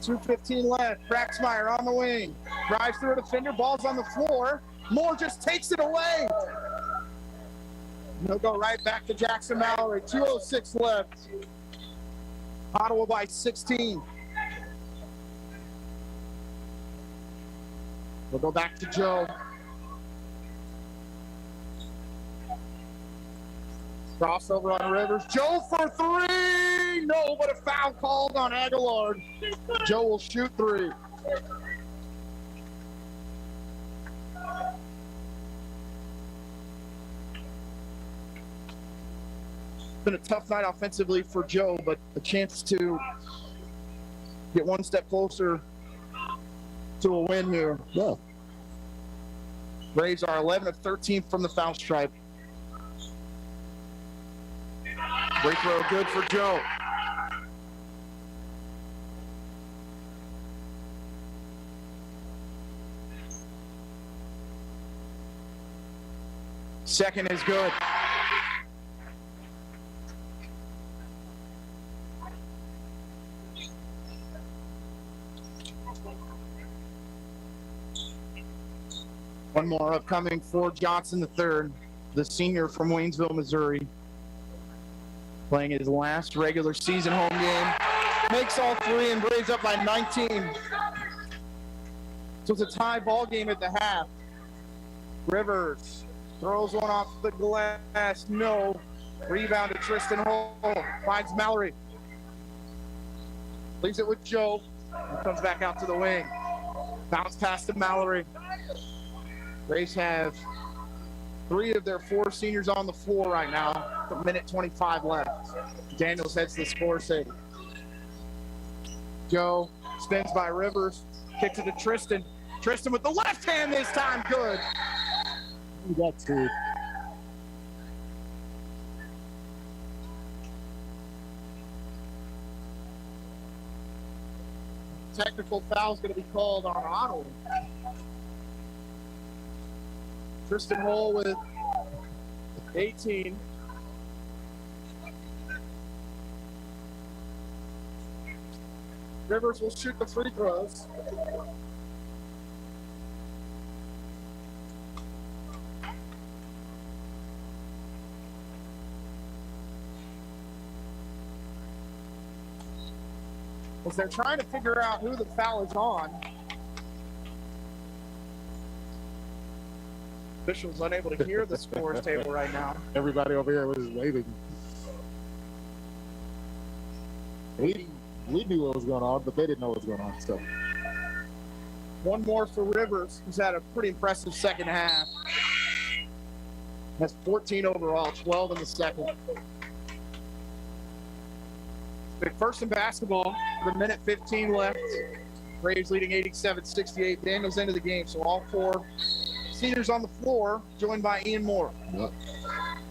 2:15 left. Braxmeyer on the wing. Drives through a defender. Ball's on the floor. Moore just takes it away. He'll go right back to Jackson Mallory. 2:06 left. Ottawa by 16. We'll go back to Joe. Crossover on Rivers. Joe for three. No, but a foul called on Aguilar. Joe will shoot 3. It's been a tough night offensively for Joe, but a chance to get one step closer to a win here. Yeah. Braves are 11 of 13 from the foul stripe. Free throw good for Joe. Second is good. One more upcoming for Johnson III, the senior from Waynesville, Missouri. Playing his last regular season home game. Makes all 3 and Braves up by 19. So it's a tie ball game at the half. Rivers throws one off the glass. No. Rebound to Tristan Hull. Finds Mallory. Leaves it with Joe. He comes back out to the wing. Bounce pass to Mallory. Braves have 3 of their 4 seniors on the floor right now. A minute 25 left. Daniels heads to the score save. Joe spins by Rivers. Kicks it to Tristan. Tristan with the left hand this time. Good. You got 2. Technical foul is going to be called on Ottawa. Tristan Hole with 18. Rivers will shoot the free throws. As they're trying to figure out who the foul is on. Officials unable to hear the scores table right now. Everybody over here was waving. We knew what was going on, but they didn't know what was going on. So, one more for Rivers, who's had a pretty impressive second half. Has 14 overall, 12 in the second. McPherson basketball with a minute 15 left. Braves leading 87-68. Daniels into the game, so all 4 seniors on the floor, joined by Ian Moore. Yep.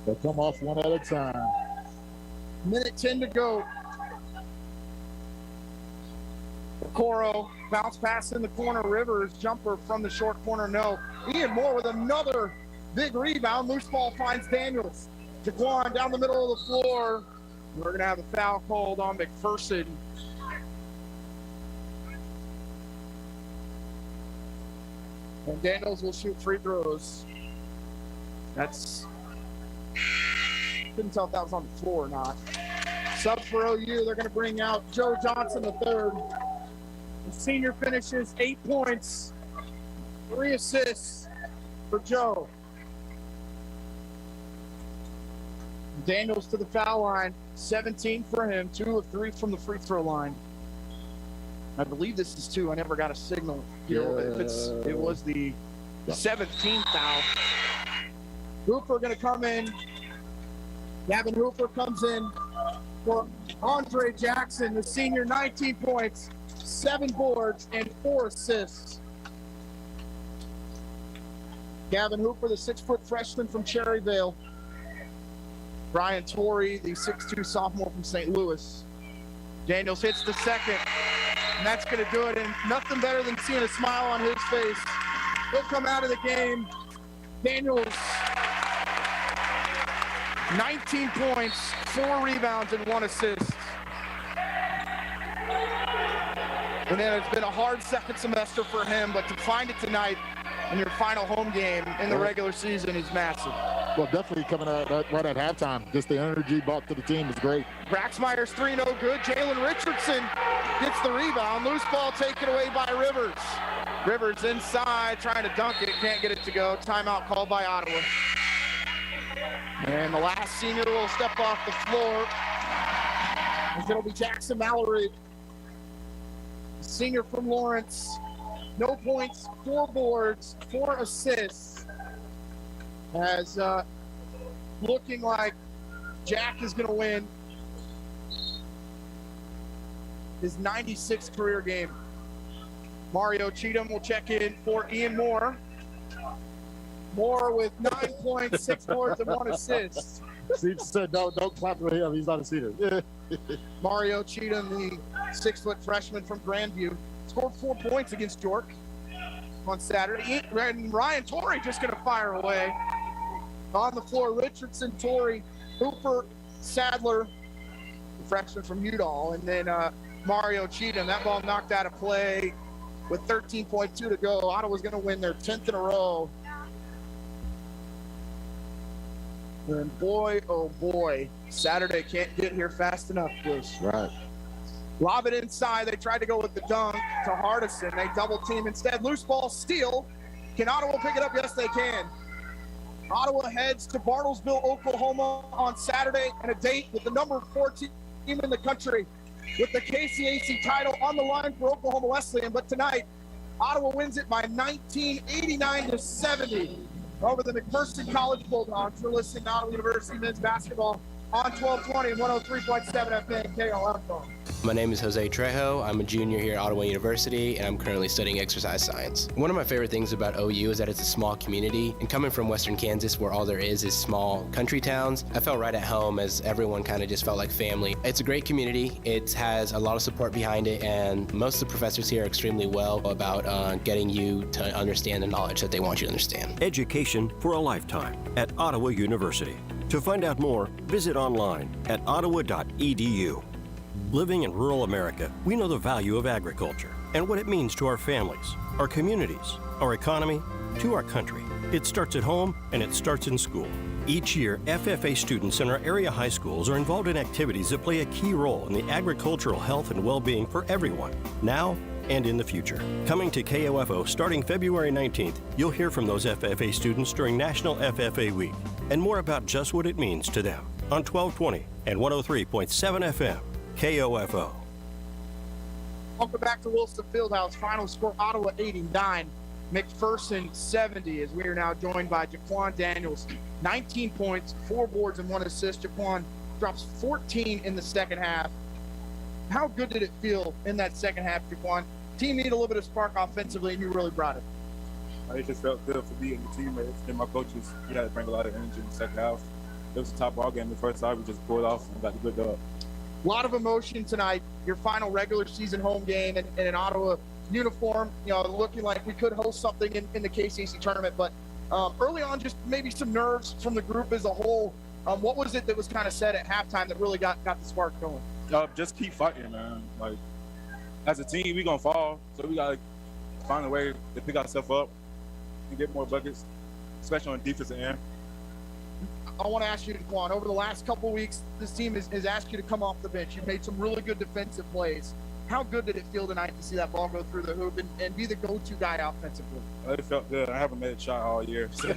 They'll come off one at a time. Minute 10 to go. Coro, bounce pass in the corner. Rivers, jumper from the short corner, no. Ian Moore with another big rebound. Loose ball finds Daniels. Jaquan down the middle of the floor. We're going to have a foul called on McPherson. And Daniels will shoot free throws. That's... couldn't tell if that was on the floor or not. Sub for OU, they're going to bring out Joe Johnson III. The senior finishes 8 points, 3 assists for Joe. Daniels to the foul line, 17 for him, 2 of 3 from the free throw line. I believe this is 2. I never got a signal here. It was the 17th foul. Hooper going to come in. Gavin Hooper comes in for Andre Jackson, the senior, 19 points, 7 boards, and 4 assists. Gavin Hooper, the 6-foot freshman from Cherryvale. Brian Torrey, the 6'2 sophomore from St. Louis. Daniels hits the second, and that's going to do it. And nothing better than seeing a smile on his face. He'll come out of the game. Daniels, 19 points, 4 rebounds, and 1 assist. And then it's been a hard second semester for him, but to find it tonight in your final home game in the regular season is massive. Well, definitely coming out right at halftime. Just the energy brought to the team is great. Braxmeyer's 3 no good. Jalen Richardson gets the rebound. Loose ball taken away by Rivers. Rivers inside, trying to dunk it. Can't get it to go. Timeout called by Ottawa. And the last senior will step off the floor. It'll be Jackson Mallory. Senior from Lawrence. No points, 4 boards, 4 assists. As looking like Jack is going to win his 96th career game. Mario Cheatham will check in for Ian Moore. Moore with 9 points, 6 boards, and 1 assist. Steve said, don't clap for him. He's not a senior. Mario Cheatham, the 6-foot freshman from Grandview, scored 4 points against York on Saturday. And Ryan Torrey just going to fire away. On the floor, Richardson, Torrey, Hooper, Sadler, the freshman from Udall, and then Mario Cheatham. That ball knocked out of play with 13.2 to go. Ottawa's going to win their 10th in a row. And boy, oh boy, Saturday can't get here fast enough, Bruce. Right. Lob it inside. They tried to go with the dunk to Hardison. They double team instead. Loose ball steal. Can Ottawa pick it up? Yes, they can. Ottawa heads to Bartlesville, Oklahoma on Saturday, and a date with the number 4 team in the country. with the KCAC title on the line for Oklahoma Wesleyan. But tonight, Ottawa wins it by 1989-70 over the McPherson College Bulldogs. You're listening to Ottawa University men's basketball on 1220 and 103.7 FM KLFO. My name is Jose Trejo. I'm a junior here at Ottawa University, and I'm currently studying exercise science. One of my favorite things about OU is that it's a small community, and coming from Western Kansas, where all there is small country towns, I felt right at home as everyone kind of just felt like family. It's a great community. It has a lot of support behind it, and most of the professors here are extremely well about getting you to understand the knowledge that they want you to understand. Education for a lifetime at Ottawa University. To find out more, visit online at ottawa.edu. Living in rural America, we know the value of agriculture and what it means to our families, our communities, our economy, to our country. It starts at home and it starts in school. Each year, FFA students in our area high schools are involved in activities that play a key role in the agricultural health and well-being for everyone, now and in the future. Coming to KOFO starting February 19th, you'll hear from those FFA students during National FFA Week and more about just what it means to them on 1220 and 103.7 FM. KOFO. Welcome back to Wilson Fieldhouse. Final score, Ottawa 89, McPherson 70, as we are now joined by Jaquan Daniels. 19 points, 4 boards, and 1 assist. Jaquan drops 14 in the second half. How good did it feel in that second half, Jaquan? Team needed a little bit of spark offensively, and you really brought it. It just felt good for me and the teammates and my coaches. We had to bring a lot of energy in the second half. It was a top ball game the first half. We just pulled off and got the good dub. A lot of emotion tonight, your final regular season home game in an Ottawa uniform, looking like we could host something in the KCAC tournament. But early on, just maybe some nerves from the group as a whole. What was it that was kind of said at halftime that really got the spark going? Just keep fighting, man. Like, as a team, we're going to fall, so we got to find a way to pick ourselves up and get more buckets, especially on the defensive end. I want to ask you, Jaquan, over the last couple of weeks, this team has asked you to come off the bench. You've made some really good defensive plays. How good did it feel tonight to see that ball go through the hoop and be the go-to guy offensively? It felt good. I haven't made a shot all year, so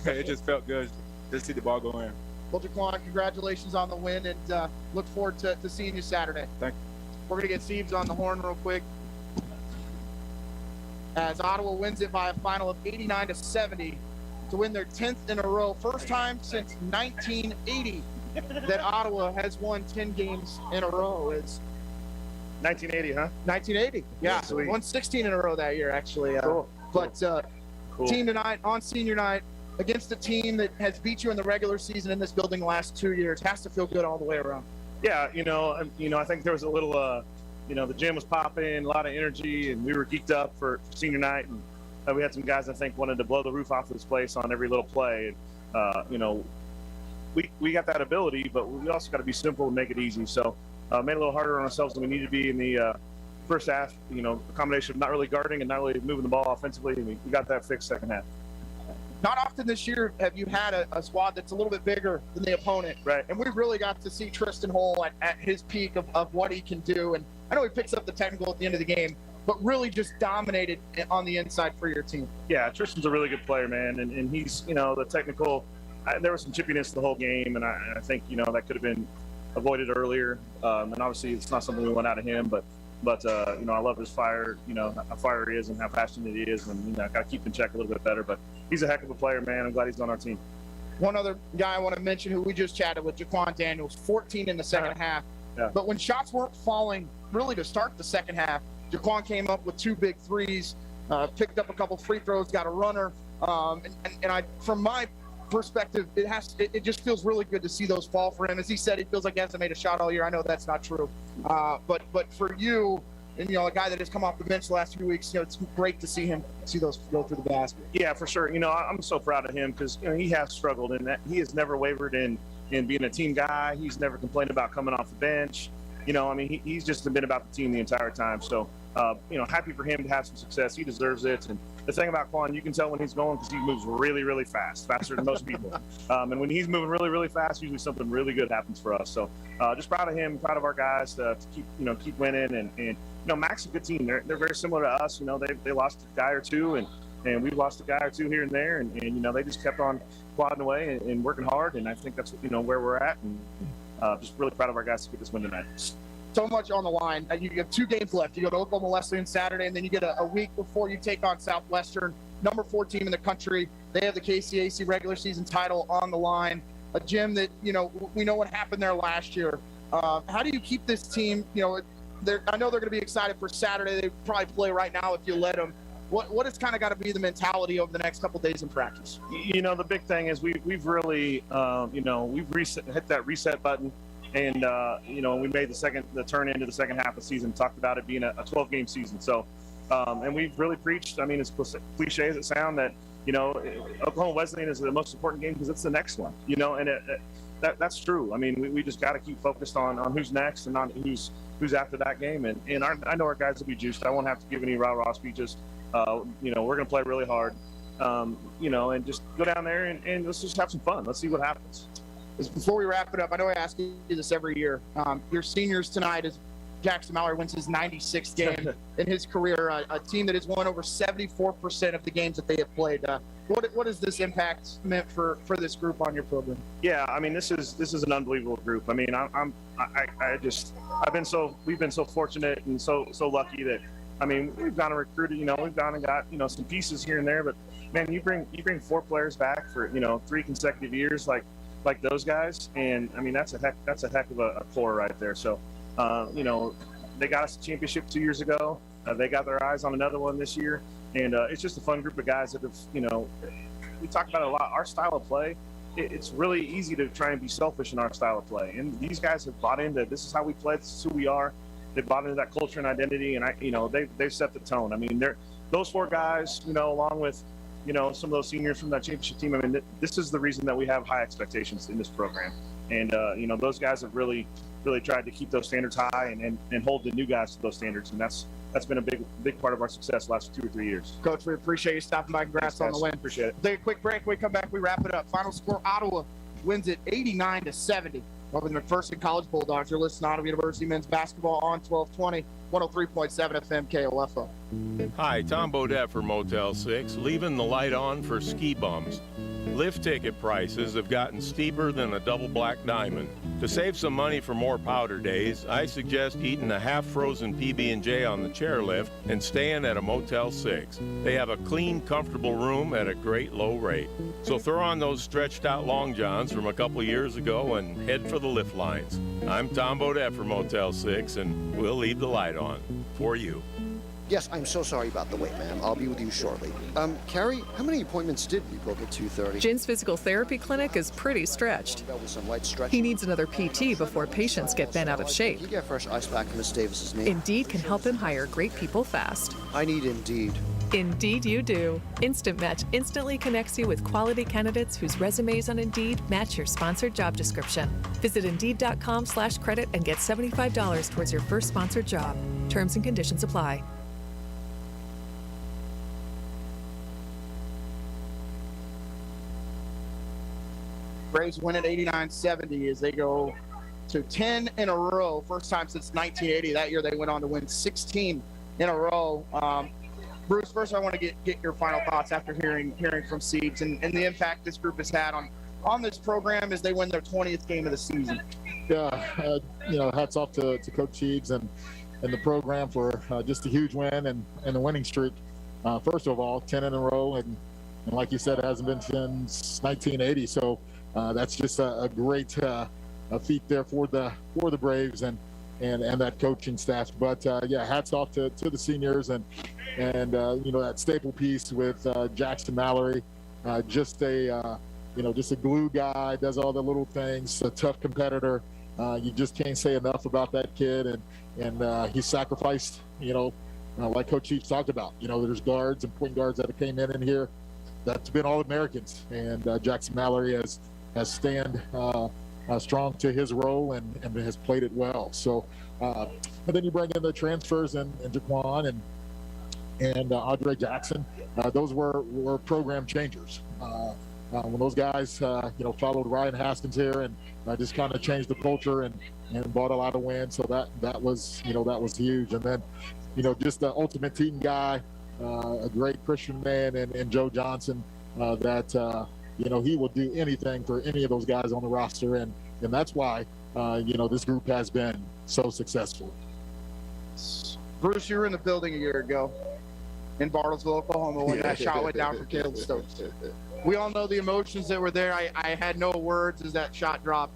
it just felt good to see the ball go in. Well, Jaquan, congratulations on the win, and look forward to seeing you Saturday. Thank you. We're going to get Steves on the horn real quick. As Ottawa wins it by a final of 89-70 to win their 10th in a row. First time since 1980 that Ottawa has won 10 games in a row. It's 1980, huh? 1980. Yeah, Sweet. won 16 in a row that year, actually. Cool. But team tonight on senior night against a team that has beat you in the regular season in this building the last 2 years has to feel good all the way around. Yeah, I think there was a little, the gym was popping, a lot of energy, and we were geeked up for senior night. And we had some guys, I think, wanted to blow the roof off of this place on every little play. And, we got that ability, but we also got to be simple and make it easy. So made it a little harder on ourselves than we need to be in the first half, a combination of not really guarding and not really moving the ball offensively. And we got that fixed second half. Not often this year have you had a squad that's a little bit bigger than the opponent. Right. And we really got to see Tristan Hole at his peak of what he can do. And I know he picks up the technical at the end of the game, but really just dominated on the inside for your team. Yeah, Tristan's a really good player, man. And he's, the technical, there was some chippiness the whole game. And I think, that could have been avoided earlier. And obviously it's not something we want out of him, but I love his fire, how fire he is and how passionate he is. And, I got to keep in check a little bit better, but he's a heck of a player, man. I'm glad he's on our team. One other guy I want to mention who we just chatted with, Jaquan Daniels, 14 in the second half. Yeah. But when shots weren't falling really to start the second half, Jaquan came up with 2 big threes, picked up a couple free throws, got a runner. From my perspective, it just feels really good to see those fall for him. As he said, he feels like he hasn't made a shot all year. I know that's not true. But for you, and a guy that has come off the bench the last few weeks, it's great to see those go through the basket. Yeah, for sure. I'm so proud of him because he has struggled in that. He has never wavered in being a team guy. He's never complained about coming off the bench. He's just been about the team the entire time. So, happy for him to have some success. He deserves it. And the thing about Quan, you can tell when he's going because he moves really, really fast, faster than most people. And when he's moving really, really fast, usually something really good happens for us. So, just proud of him, proud of our guys to keep winning. And Mac's a good team. They're very similar to us. They lost a guy or two, and we've lost a guy or two here and there. And they just kept on plodding away and working hard. And I think that's where we're at. And just really proud of our guys to get this win tonight. so much on the line. You get 2 games left. You go to Oklahoma Wesleyan Saturday, and then you get a week before you take on Southwestern, number 4 team in the country. They have the KCAC regular season title on the line. A gym that, we know what happened there last year. How do you keep this team, I know they're going to be excited for Saturday. They probably play right now if you let them. What has kind of got to be the mentality over the next couple days in practice? The big thing is we've really, we've hit that reset button. And, we made the turn into the second half of the season, talked about it being a 12-game season. So, and we've really preached, as cliche as it sounds, that, Oklahoma Wesleyan is the most important game because it's the next one, and that's true. We just got to keep focused on who's next and on who's after that game. And I know our guys will be juiced. I won't have to give any rah-rah speeches. We're going to play really hard, and just go down there and let's just have some fun. Let's see what happens. Before we wrap it up, I know I ask you this every year. Your seniors tonight is Jackson Mallory wins his 96th game in his career, a team that has won over 74% of the games that they have played. What has this impact meant for this group on your program? Yeah, this is an unbelievable group. We've been so fortunate and so lucky that we've gone and recruited, we've gone and got some pieces here and there, but man, you bring 4 players back for 3 consecutive years like those guys, and that's a heck of a core right there. So they got us a championship 2 years ago. They got their eyes on another one this year, and it's just a fun group of guys that have we talk about it a lot. Our style of play, it's really easy to try and be selfish in our style of play, and these guys have bought into this is how we play, this is who we are. They bought into that culture and identity, and they've set the tone. they're those 4 guys, along with some of those seniors from that championship team. This is the reason that we have high expectations in this program. And, those guys have really tried to keep those standards high and hold the new guys to those standards. And that's been a big part of our success the last 2 or 3 years. Coach, we appreciate you stopping by. Congrats on the win. Appreciate it. Take a quick break. When we come back, we wrap it up. Final score, Ottawa wins it 89-70 over the McPherson College Bulldogs. You're listening to Ottawa University men's basketball on 1220, 103.7 FM KOFO. Hi, Tom Bodette for Motel 6, leaving the light on for ski bums. Lift ticket prices have gotten steeper than a double black diamond. To save some money for more powder days, I suggest eating a half-frozen PB&J on the chairlift and staying at a Motel 6. They have a clean, comfortable room at a great low rate. So throw on those stretched-out long johns from a couple years ago and head for the lift lines. I'm Tom Bodette for Motel 6, and we'll leave the light on for you. Yes, I'm so sorry about the wait, ma'am. I'll be with you shortly. Carrie, how many appointments did you book at 2:30? Jin's physical therapy clinic is pretty stretched. He needs another PT before patients get bent out of shape. You get fresh ice pack from Miss Davis's name. Indeed can help him hire great people fast. I need Indeed. Indeed you do. Instant Match instantly connects you with quality candidates whose resumes on Indeed match your sponsored job description. Visit Indeed.com/credit and get $75 towards your first sponsored job. Terms and conditions apply. Braves win at 89-70 as they go to 10 in a row. First time since 1980. That year they went on to win 16 in a row. Bruce, first I want to get your final thoughts after hearing from Siebes and the impact this group has had on this program as they win their 20th game of the season. Yeah, hats off to Coach Siebes and the program for just a huge win and the winning streak. First of all, 10 in a row, and like you said, it hasn't been since 1980. So that's just a great feat there for the Braves and that coaching staff. But yeah, hats off to the seniors and that staple piece with Jackson Mallory, just a glue guy, does all the little things, a tough competitor. You just can't say enough about that kid, and he sacrificed, like Coach Chiefs talked about. There's guards and point guards that have came in here that's been All-Americans, and Jackson Mallory has stand strong to his role and has played it well. So, and then you bring in the transfers and Jaquan and Andre Jackson. Those were program changers. When those guys, followed Ryan Haskins here and just kind of changed the culture and brought a lot of wins. So that was huge. And then, just the ultimate team guy, a great Christian man and Joe Johnson, that he will do anything for any of those guys on the roster. And that's why this group has been so successful. Bruce, you were in the building a year ago in Bartlesville, Oklahoma, when that shot went down for Caleb Stokes. We all know the emotions that were there. I had no words as that shot dropped.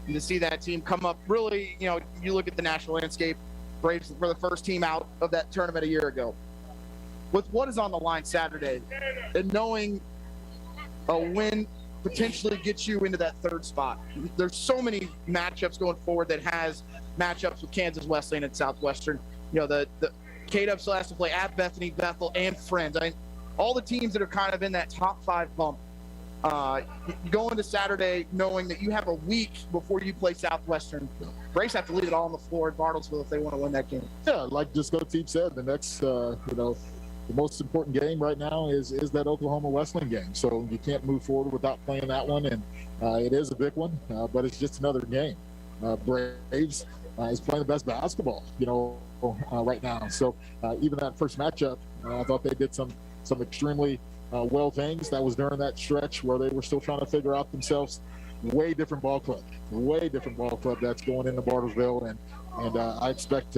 And to see that team come up, really, you look at the national landscape, Braves were the first team out of that tournament a year ago. With what is on the line Saturday, and knowing a win potentially gets you into that third spot. There's so many matchups going forward that has matchups with Kansas Wesleyan and Southwestern. The KW still has to play at Bethany, Bethel, and Friends. All the teams that are kind of in that top 5 bump. You go into Saturday knowing that you have a week before you play Southwestern. Braves have to leave it all on the floor at Bartlesville if they want to win that game. Yeah, like Disco Teep said, the next, the most important game right now is that Oklahoma Wesleyan game. So you can't move forward without playing that one, and it is a big one, but it's just another game. Braves is playing the best basketball, right now. So even that first matchup, I thought they did some extremely well things. That was during that stretch where they were still trying to figure out themselves. Way different ball club that's going into Bartlesville, and I expect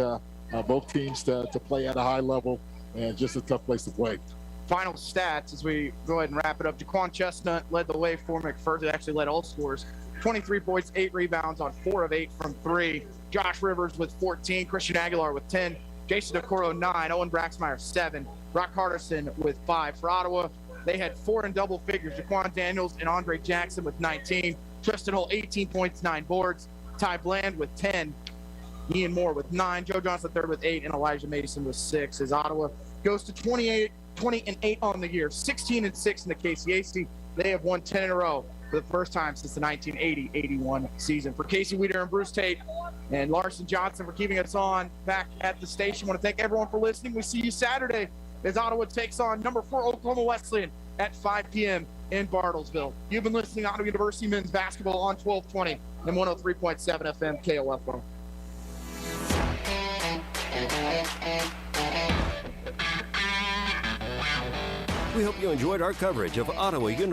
both teams to play at a high level, and just a tough place to play. Final stats as we go ahead and wrap it up. Jaquan Chestnut led the way for McPherson, actually led all scores. 23 points, 8 rebounds on 4 of 8 from 3. Josh Rivers with 14, Christian Aguilar with 10, Jason DeCoro 9, Owen Braxmeyer 7, Brock Carterson with 5. For Ottawa, they had 4 in double figures. Jaquan Daniels and Andre Jackson with 19, Tristan Hull 18 points, 9 boards, Ty Bland with 10, Ian Moore with 9, Joe Johnson third with 8, and Elijah Mason with 6. As Ottawa goes to 20-8 on the year, 16-6 in the KCAC. They have won 10 in a row for the first time since the 1980-81 season. For Casey Weeder and Bruce Tate and Larson Johnson for keeping us on back at the station, I want to thank everyone for listening. We see you Saturday as Ottawa takes on number 4 Oklahoma Wesleyan at 5 p.m. in Bartlesville. You've been listening to Ottawa University men's basketball on 1220 and 103.7 FM KOFO. We hope you enjoyed our coverage of Ottawa University.